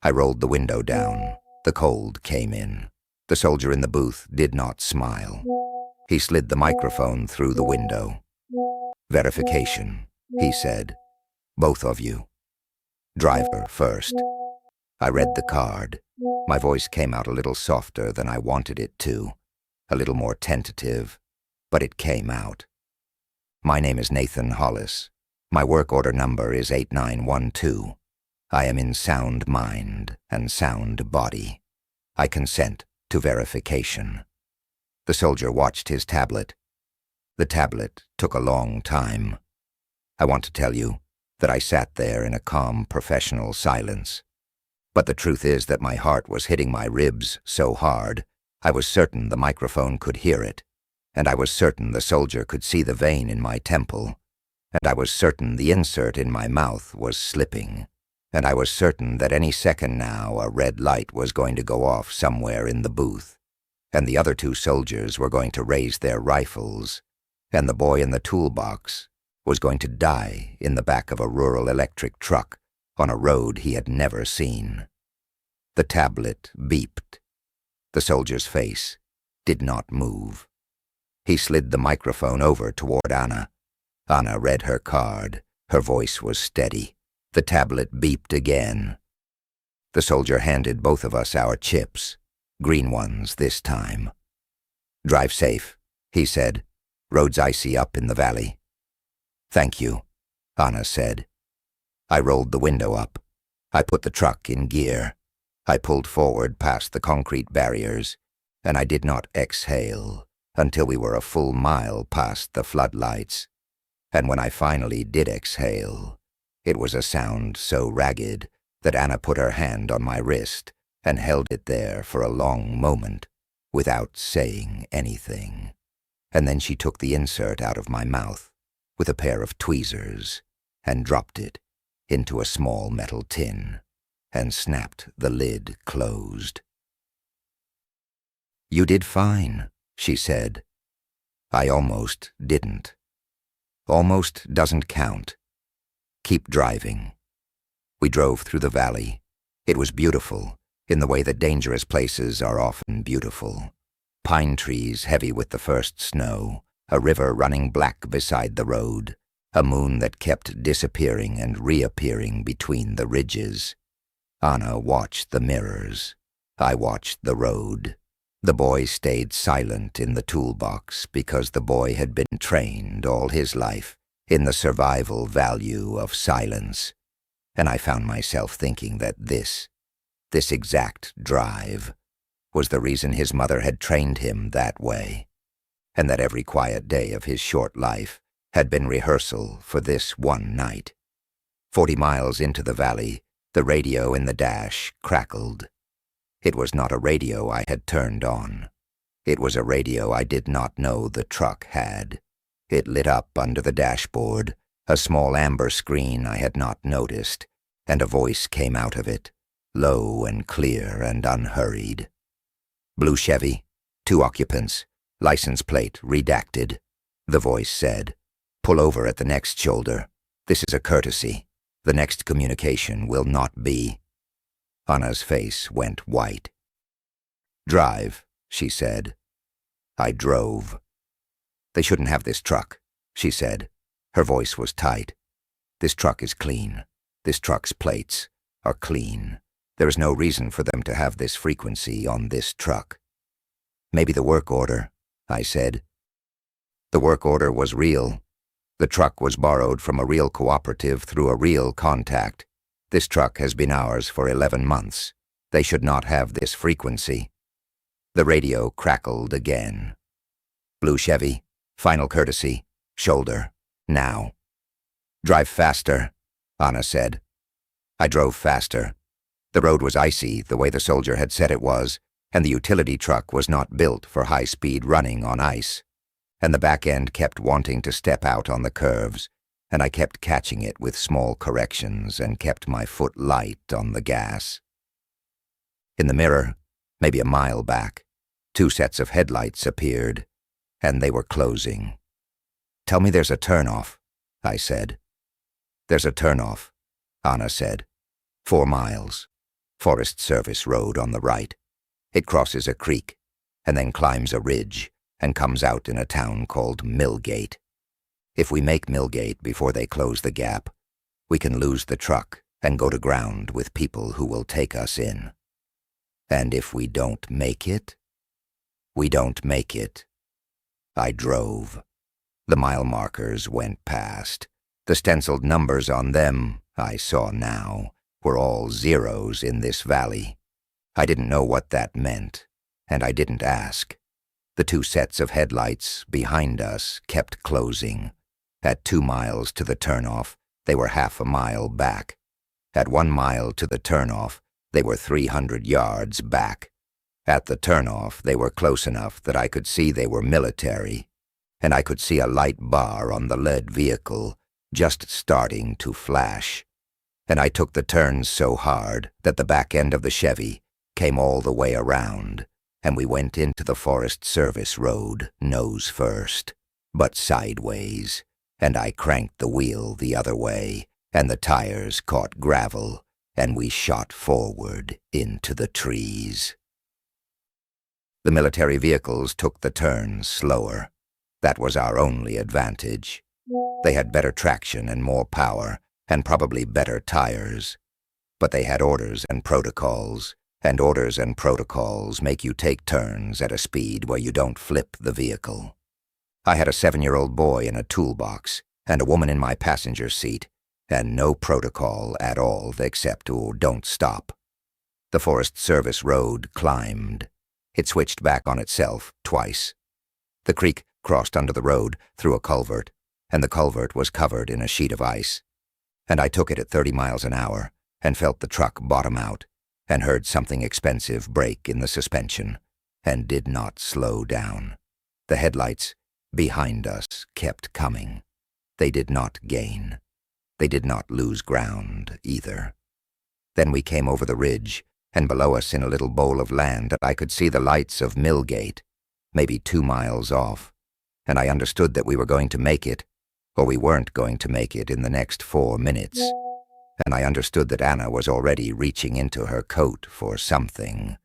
I rolled the window down. The cold came in. The soldier in the booth did not smile. He slid the microphone through the window. "Verification," he said. "Both of you. Driver first." I read the card. My voice came out a little softer than I wanted it to, a little more tentative, but it came out. "My name is Nathan Hollis. My work order number is 8912. I am in sound mind and sound body. I consent to verification." The soldier watched his tablet. The tablet took a long time. I want to tell you that I sat there in a calm, professional silence. But the truth is that my heart was hitting my ribs so hard, I was certain the microphone could hear it, and I was certain the soldier could see the vein in my temple, and I was certain the insert in my mouth was slipping, and I was certain that any second now a red light was going to go off somewhere in the booth, and the other two soldiers were going to raise their rifles, and the boy in the toolbox was going to die in the back of a rural electric truck on a road he had never seen. The tablet beeped. The soldier's face did not move. He slid the microphone over toward Anna. Anna read her card. Her voice was steady. The tablet beeped again. The soldier handed both of us our chips, green ones this time. "Drive safe," he said. "Road's icy up in the valley." "Thank you," Anna said. I rolled the window up. I put the truck in gear. I pulled forward past the concrete barriers, and I did not exhale until we were a full mile past the floodlights. And when I finally did exhale, it was a sound so ragged that Anna put her hand on my wrist and held it there for a long moment without saying anything. And then she took the insert out of my mouth with a pair of tweezers and dropped it into a small metal tin and snapped the lid closed. "You did fine," she said. I almost didn't. Almost doesn't count. Keep driving. We drove through the valley. It was beautiful, in the way that dangerous places are often beautiful. Pine trees heavy with the first snow, a river running black beside the road, a moon that kept disappearing and reappearing between the ridges. Anna watched the mirrors. I watched the road. The boy stayed silent in the toolbox because the boy had been trained all his life in the survival value of silence. And I found myself thinking that this exact drive, was the reason his mother had trained him that way, and that every quiet day of his short life had been rehearsal for this one night. 40 miles into the valley, the radio in the dash crackled. It was not a radio I had turned on. It was a radio I did not know the truck had. It lit up under the dashboard, a small amber screen I had not noticed, and a voice came out of it, low and clear and unhurried. "Blue Chevy, 2 occupants, license plate redacted," the voice said. "Pull over at the next shoulder. This is a courtesy. The next communication will not be." Anna's face went white. "Drive," she said. I drove. "They shouldn't have this truck," she said. Her voice was tight. "This truck is clean. This truck's plates are clean. There is no reason for them to have this frequency on this truck." "Maybe the work order," I said. The work order was real. The truck was borrowed from a real cooperative through a real contact. This truck has been ours for 11 months. They should not have this frequency. The radio crackled again. "Blue Chevy, final courtesy, shoulder, now." "Drive faster," Anna said. I drove faster. The road was icy, the way the soldier had said it was, and the utility truck was not built for high-speed running on ice. And the back end kept wanting to step out on the curves, and I kept catching it with small corrections and kept my foot light on the gas. In the mirror, maybe a mile back, 2 sets of headlights appeared, and they were closing. "Tell me there's a turnoff," I said. "There's a turnoff," Anna said. 4 miles. Forest Service Road on the right. It crosses a creek, and then climbs a ridge, and comes out in a town called Millgate. If we make Millgate before they close the gap, we can lose the truck and go to ground with people who will take us in. And if we don't make it, we don't make it. I drove. The mile markers went past. The stenciled numbers on them, I saw now, were all zeros in this valley. I didn't know what that meant, and I didn't ask. The 2 sets of headlights behind us kept closing. At 2 miles to the turnoff, they were half a mile back. At 1 mile to the turnoff, they were 300 yards back. At the turnoff, they were close enough that I could see they were military, and I could see a light bar on the lead vehicle just starting to flash. And I took the turns so hard that the back end of the Chevy came all the way around, and we went into the Forest Service Road nose first, but sideways, and I cranked the wheel the other way, and the tires caught gravel, and we shot forward into the trees. The military vehicles took the turns slower. That was our only advantage. They had better traction and more power, and probably better tires. But they had orders and protocols, and orders and protocols make you take turns at a speed where you don't flip the vehicle. I had a 7-year-old boy in a toolbox, and a woman in my passenger seat, and no protocol at all except, "Oh, don't stop." The Forest Service Road climbed. It switched back on itself twice. The creek crossed under the road through a culvert, and the culvert was covered in a sheet of ice. And I took it at 30 miles an hour, and felt the truck bottom out, and heard something expensive break in the suspension, and did not slow down. The headlights behind us kept coming. They did not gain. They did not lose ground either. Then we came over the ridge, and below us in a little bowl of land I could see the lights of Millgate, maybe 2 miles off, and I understood that we were going to make it, or we weren't going to make it in the next 4 minutes. And I understood that Anna was already reaching into her coat for something,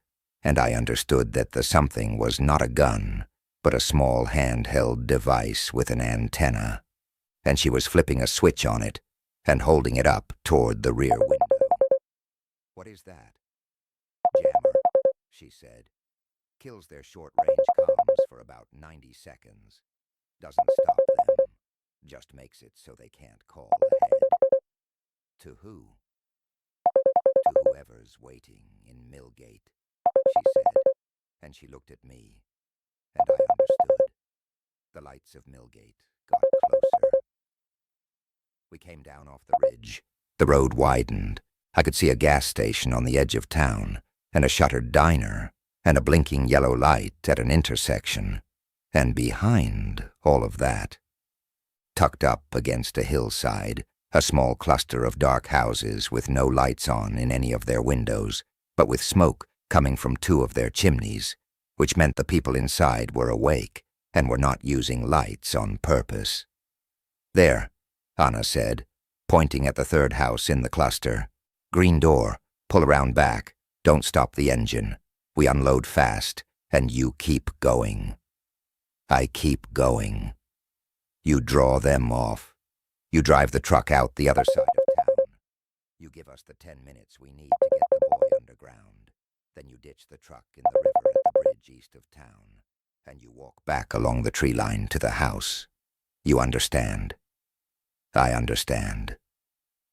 and I understood that the something was not a gun, but a small handheld device with an antenna, and she was flipping a switch on it and holding it up toward the rear window. "What is that?" "Jammer," she said. "Kills their short-range comms for about 90 seconds. Doesn't stop them, just makes it so they can't call ahead." "To who?" "To whoever's waiting in Millgate," she said, and she looked at me, and I understood. The lights of Millgate got closer. We came down off the ridge. The road widened. I could see a gas station on the edge of town, and a shuttered diner, and a blinking yellow light at an intersection. And behind all of that, tucked up against a hillside, a small cluster of dark houses with no lights on in any of their windows, but with smoke coming from 2 of their chimneys, which meant the people inside were awake and were not using lights on purpose. "There," Anna said, pointing at the 3rd house in the cluster. "Green door, pull around back, don't stop the engine. We unload fast, and you keep going." I keep going. You draw them off. You drive the truck out the other side of town. You give us the 10 minutes we need to get the boy underground. Then you ditch the truck in the river at the bridge east of town, and you walk back along the tree line to the house. You understand? I understand.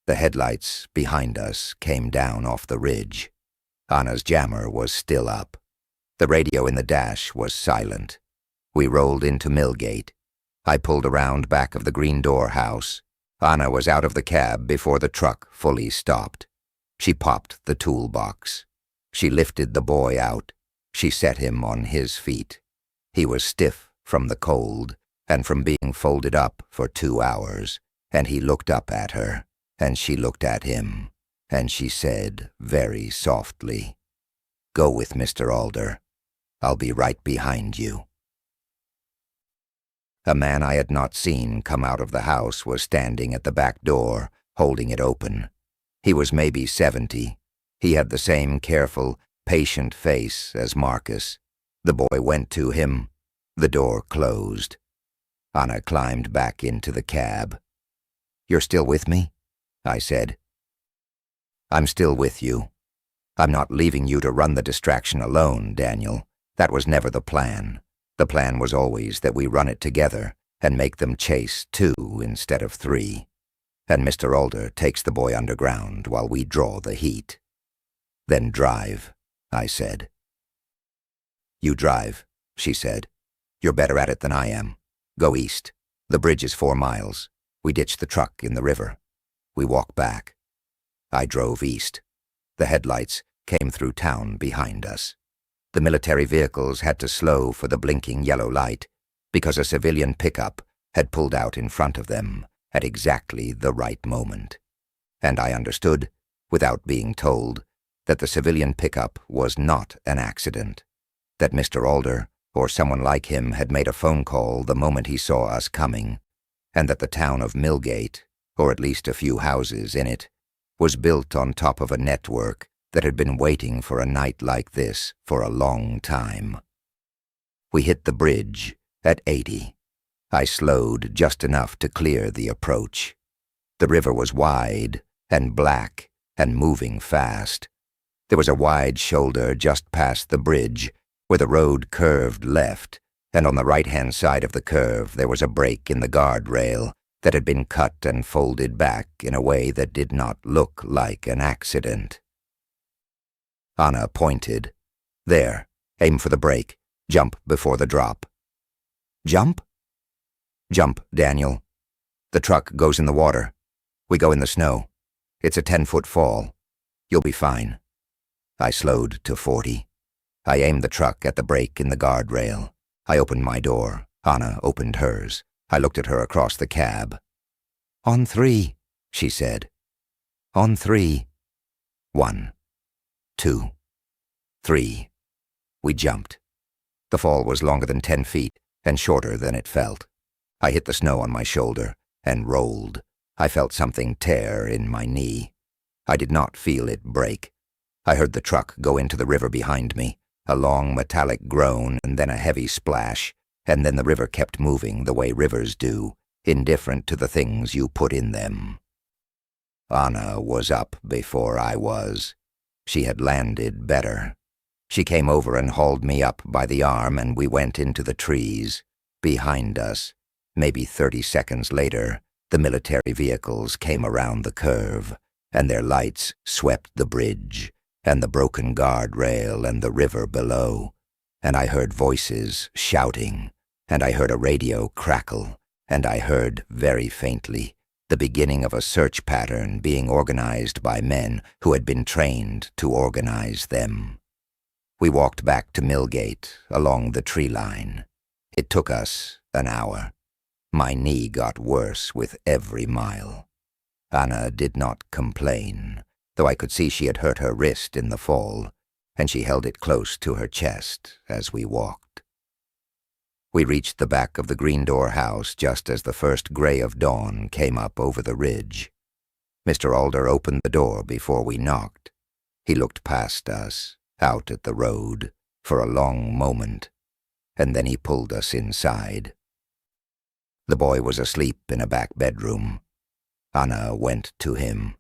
The headlights behind us came down off the ridge. Anna's jammer was still up. The radio in the dash was silent. We rolled into Millgate. I pulled around back of the green door house. Anna was out of the cab before the truck fully stopped. She popped the toolbox. She lifted the boy out. She set him on his feet. He was stiff from the cold and from being folded up for 2 hours, and he looked up at her, and she looked at him, and she said very softly, Go with Mr. Alder. I'll be right behind you." A man I had not seen come out of the house was standing at the back door, holding it open. He was maybe 70. He had the same careful, patient face as Marcus. The boy went to him. The door closed. Anna climbed back into the cab. "You're still with me?" I said. "I'm still with you. I'm not leaving you to run the distraction alone, Daniel. That was never the plan. The plan was always that we run it together and make them chase 2 instead of 3. And Mr. Alder takes the boy underground while we draw the heat." "Then drive," I said. "You drive," she said. "You're better at it than I am. Go east. The bridge is 4 miles. We ditch the truck in the river. We walk back." I drove east. The headlights came through town behind us. The military vehicles had to slow for the blinking yellow light because a civilian pickup had pulled out in front of them at exactly the right moment. And I understood, without being told, that the civilian pickup was not an accident, that Mr. Alder or someone like him had made a phone call the moment he saw us coming, and that the town of Millgate, or at least a few houses in it, was built on top of a network that had been waiting for a night like this for a long time. We hit the bridge at 80. I slowed just enough to clear the approach. The river was wide and black and moving fast. There was a wide shoulder just past the bridge where the road curved left, and on the right-hand side of the curve there was a break in the guardrail that had been cut and folded back in a way that did not look like an accident. Anna pointed. "There, aim for the break. Jump before the drop." "Jump?" "Jump, Daniel. The truck goes in the water. We go in the snow. It's a 10-foot fall. You'll be fine." I slowed to 40. I aimed the truck at the break in the guardrail. I opened my door. Anna opened hers. I looked at her across the cab. "On 3, she said. "On 3. 1, 2, 3. We jumped. The fall was longer than 10 feet and shorter than it felt. I hit the snow on my shoulder and rolled. I felt something tear in my knee. I did not feel it break. I heard the truck go into the river behind me, a long metallic groan and then a heavy splash, and then the river kept moving the way rivers do, indifferent to the things you put in them. Anna was up before I was. She had landed better. She came over and hauled me up by the arm, and we went into the trees. Behind us, maybe 30 seconds later, the military vehicles came around the curve, and their lights swept the bridge, and the broken guardrail and the river below, and I heard voices shouting, and I heard a radio crackle, and I heard, very faintly, the beginning of a search pattern being organized by men who had been trained to organize them. We walked back to Millgate along the tree line. It took us an hour. My knee got worse with every mile. Anna did not complain, though I could see she had hurt her wrist in the fall, and she held it close to her chest as we walked. We reached the back of the Green Door house just as the first gray of dawn came up over the ridge. Mr. Alder opened the door before we knocked. He looked past us, out at the road, for a long moment, and then he pulled us inside. The boy was asleep in a back bedroom. Anna went to him.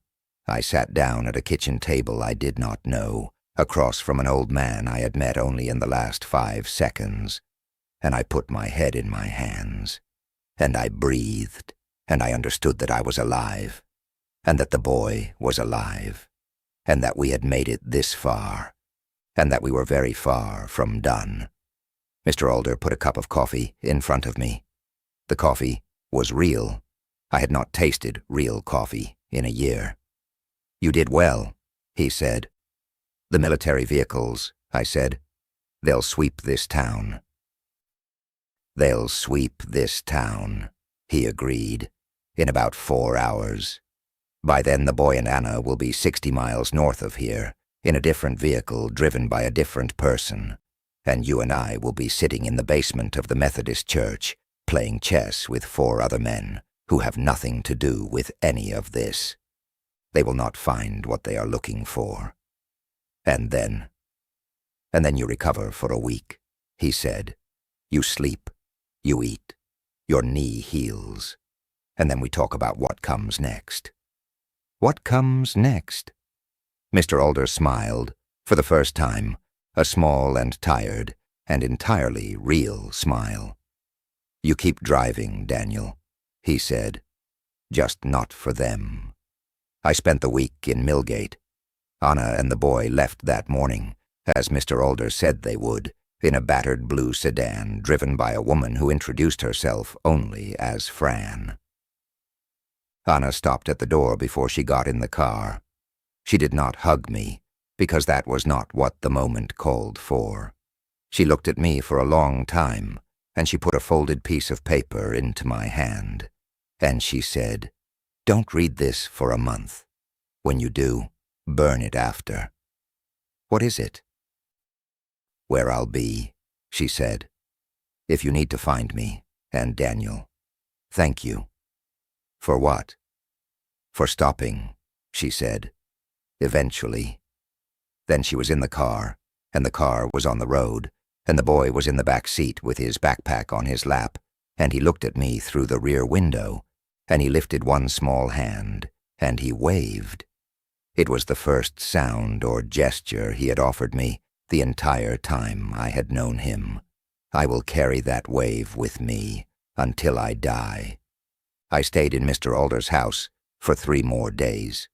I sat down at a kitchen table I did not know, across from an old man I had met only in the last 5 seconds, and I put my head in my hands, and I breathed, and I understood that I was alive, and that the boy was alive, and that we had made it this far, and that we were very far from done. Mr. Alder put a cup of coffee in front of me. The coffee was real. I had not tasted real coffee in a year. "You did well," he said. "The military vehicles," I said. "They'll sweep this town." "They'll sweep this town," he agreed, "in about 4 hours. By then the boy and Anna will be 60 miles north of here, in a different vehicle driven by a different person, and you and I will be sitting in the basement of the Methodist Church playing chess with 4 other men who have nothing to do with any of this. They will not find what they are looking for. And then you recover for a week, he said. You sleep, you eat, your knee heals, and then we talk about what comes next. What comes next? Mr. Alder smiled, for the first time, a small and tired and entirely real smile. You keep driving, Daniel, he said. Just not for them. I spent the week in Millgate. Anna and the boy left that morning, as Mr. Alder said they would, in a battered blue sedan driven by a woman who introduced herself only as Fran. Anna stopped at the door before she got in the car. She did not hug me, because that was not what the moment called for. She looked at me for a long time, and she put a folded piece of paper into my hand, and she said, "Don't read this for a month. When you do, burn it after." "What is it?" "Where I'll be," she said, "if you need to find me, and Daniel. Thank you." "For what?" "For stopping," she said. "Eventually." Then she was in the car, and the car was on the road, and the boy was in the back seat with his backpack on his lap, and he looked at me through the rear window, and he lifted one small hand, and he waved. It was the first sound or gesture he had offered me the entire time I had known him. I will carry that wave with me until I die. I stayed in Mr. Alder's house for 3 more days.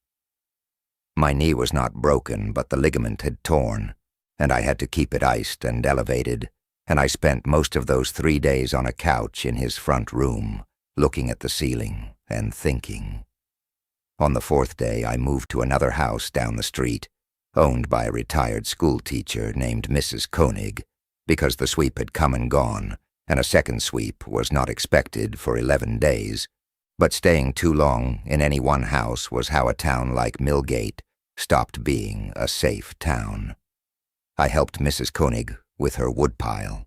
My knee was not broken, but the ligament had torn, and I had to keep it iced and elevated, and I spent most of those 3 days on a couch in his front room, looking at the ceiling and thinking. On the 4th day, I moved to another house down the street, owned by a retired schoolteacher named Mrs. Koenig, because the sweep had come and gone, and a second sweep was not expected for 11 days, but staying too long in any one house was how a town like Millgate stopped being a safe town. I helped Mrs. Koenig with her woodpile.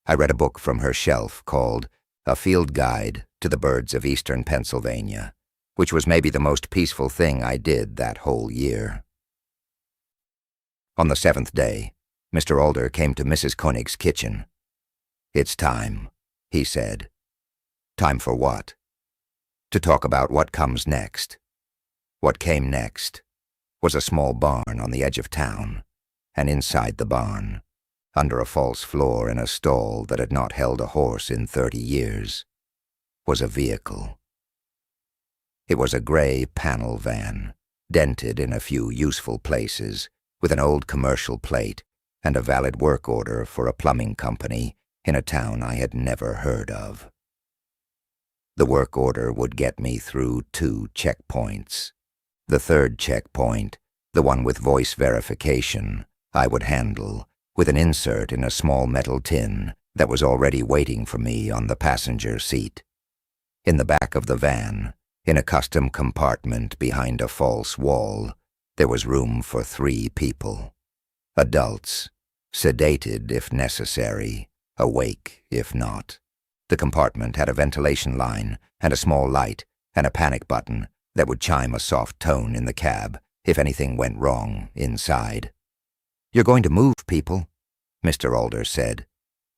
I read a book from her shelf called A Field Guide to the Birds of Eastern Pennsylvania, which was maybe the most peaceful thing I did that whole year. On the 7th day, Mr. Alder came to Mrs. Koenig's kitchen. "It's time," he said. "Time for what?" "To talk about what comes next." What came next was a small barn on the edge of town, and inside the barn, under a false floor in a stall that had not held a horse in 30 years, was a vehicle. It was a gray panel van, dented in a few useful places, with an old commercial plate and a valid work order for a plumbing company in a town I had never heard of. The work order would get me through 2 checkpoints. The 3rd checkpoint, the one with voice verification, I would handle with an insert in a small metal tin that was already waiting for me on the passenger seat. In the back of the van, in a custom compartment behind a false wall, there was room for 3 people. Adults, sedated if necessary, awake if not. The compartment had a ventilation line and a small light and a panic button that would chime a soft tone in the cab if anything went wrong inside. "You're going to move people," Mr. Alder said.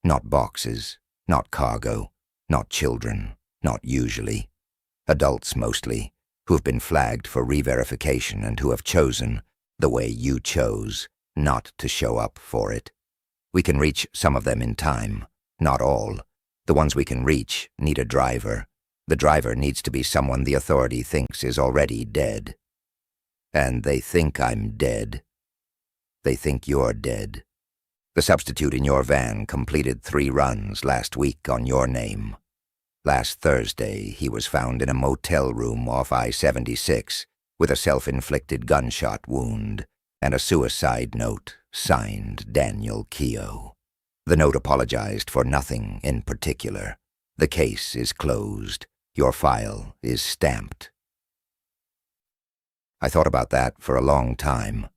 "Not boxes, not cargo, not children, not usually. Adults mostly, who have been flagged for re-verification and who have chosen, the way you chose, not to show up for it. We can reach some of them in time, not all. The ones we can reach need a driver. The driver needs to be someone the authority thinks is already dead. And they think I'm dead. They think you're dead. The substitute in your van completed 3 runs last week on your name. Last Thursday, he was found in a motel room off I-76 with a self-inflicted gunshot wound and a suicide note signed Daniel Keogh. The note apologized for nothing in particular. The case is closed. Your file is stamped. I thought about that for a long time.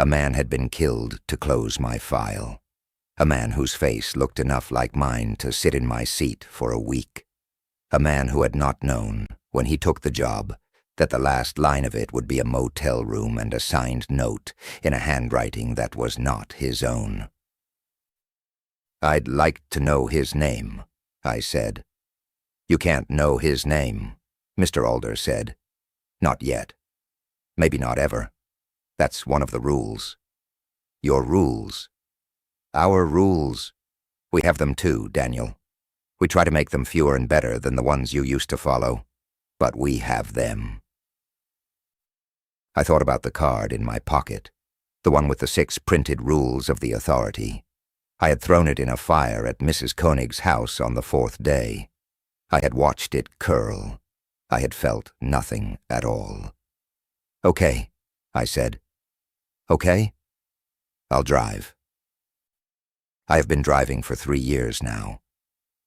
A man had been killed to close my file. A man whose face looked enough like mine to sit in my seat for a week. A man who had not known, when he took the job, that the last line of it would be a motel room and a signed note in a handwriting that was not his own. "I'd like to know his name," I said. "You can't know his name," Mr. Alder said. "Not yet. Maybe not ever. That's one of the rules." "Your rules?" "Our rules. We have them too, Daniel. We try to make them fewer and better than the ones you used to follow, but we have them." I thought about the card in my pocket, the one with the 6 printed rules of the authority. I had thrown it in a fire at Mrs. Koenig's house on the 4th day. I had watched it curl. I had felt nothing at all. "Okay," I said. "Okay? I'll drive." I have been driving for 3 years now.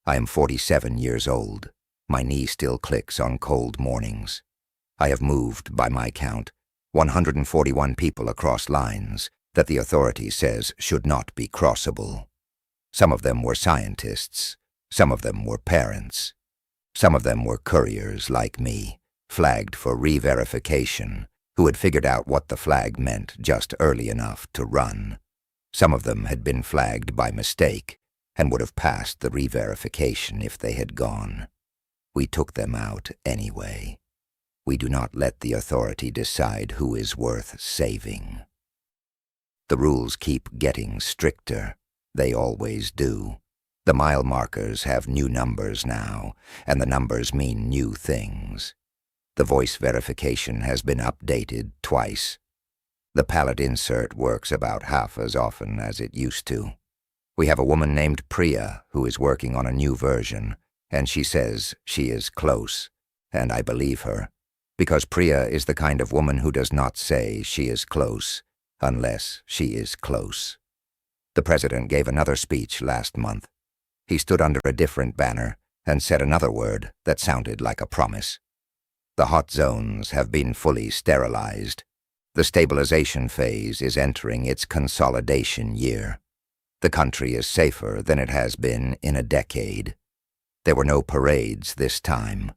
I am 47 years old. My knee still clicks on cold mornings. I have moved, by my count, 141 people across lines that the authority says should not be crossable. Some of them were scientists. Some of them were parents. Some of them were couriers like me, flagged for re-verification, who had figured out what the flag meant just early enough to run. Some of them had been flagged by mistake and would have passed the re-verification if they had gone. We took them out anyway. We do not let the authority decide who is worth saving. The rules keep getting stricter. They always do. The mile markers have new numbers now, and the numbers mean new things. The voice verification has been updated twice. The pallet insert works about half as often as it used to. We have a woman named Priya who is working on a new version, and she says she is close, and I believe her, because Priya is the kind of woman who does not say she is close unless she is close. The president gave another speech last month. He stood under a different banner and said another word that sounded like a promise. The hot zones have been fully sterilized. The stabilization phase is entering its consolidation year. The country is safer than it has been in a decade. There were no parades this time.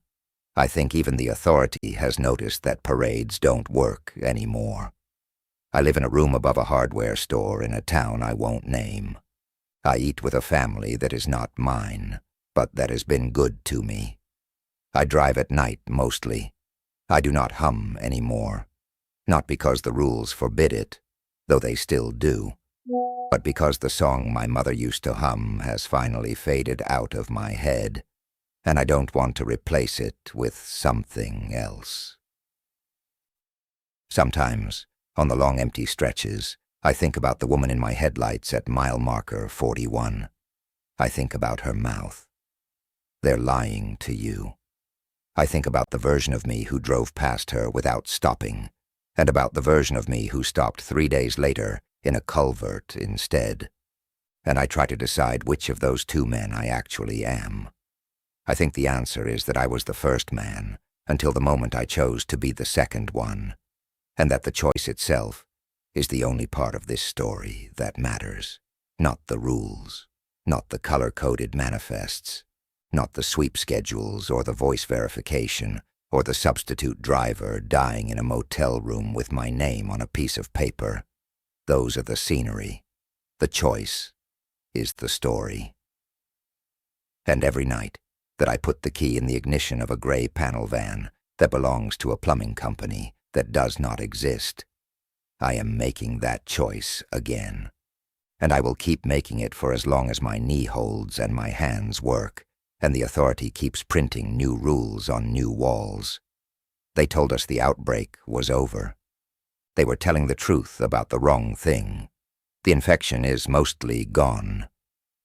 I think even the authority has noticed that parades don't work anymore. I live in a room above a hardware store in a town I won't name. I eat with a family that is not mine, but that has been good to me. I drive at night mostly. I do not hum anymore, not because the rules forbid it, though they still do, but because the song my mother used to hum has finally faded out of my head, and I don't want to replace it with something else. Sometimes, on the long empty stretches, I think about the woman in my headlights at mile marker 41. I think about her mouth. They're lying to you. I think about the version of me who drove past her without stopping, and about the version of me who stopped 3 days later in a culvert instead. And I try to decide which of those 2 men I actually am. I think the answer is that I was the first man until the moment I chose to be the second one, and that the choice itself is the only part of this story that matters. Not the rules, not the color-coded manifests, not the sweep schedules or the voice verification or the substitute driver dying in a motel room with my name on a piece of paper. Those are the scenery. The choice is the story. And every night that I put the key in the ignition of a gray panel van that belongs to a plumbing company that does not exist, I am making that choice again. And I will keep making it for as long as my knee holds and my hands work, and the authority keeps printing new rules on new walls. They told us the outbreak was over. They were telling the truth about the wrong thing. The infection is mostly gone.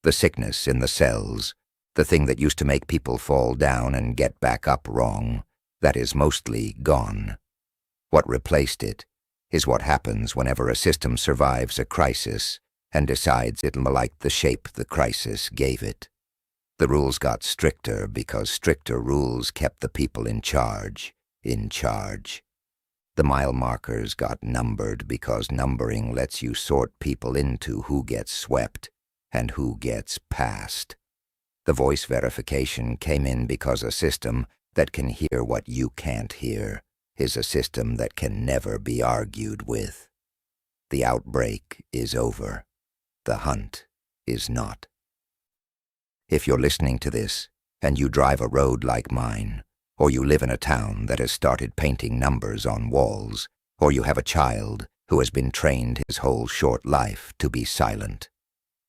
The sickness in the cells, the thing that used to make people fall down and get back up wrong, that is mostly gone. What replaced it is what happens whenever a system survives a crisis and decides it'll like the shape the crisis gave it. The rules got stricter because stricter rules kept the people in charge. The mile markers got numbered because numbering lets you sort people into who gets swept and who gets passed. The voice verification came in because a system that can hear what you can't hear is a system that can never be argued with. The outbreak is over. The hunt is not. If you're listening to this, and you drive a road like mine, or you live in a town that has started painting numbers on walls, or you have a child who has been trained his whole short life to be silent,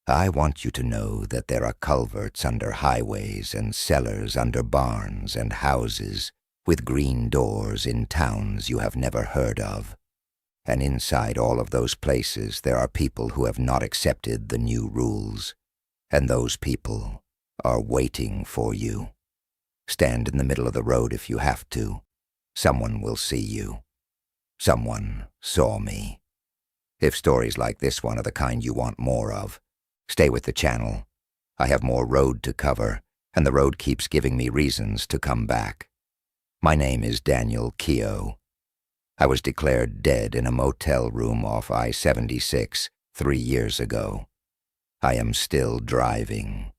I want you to know that there are culverts under highways and cellars under barns and houses with green doors in towns you have never heard of. And inside all of those places there are people who have not accepted the new rules, and those people are waiting for you. Stand in the middle of the road if you have to. Someone will see you. Someone saw me. If stories like this one are the kind you want more of, stay with the channel. I have more road to cover, and the road keeps giving me reasons to come back. My name is Daniel Keogh. I was declared dead in a motel room off I-76 3 years ago. I am still driving.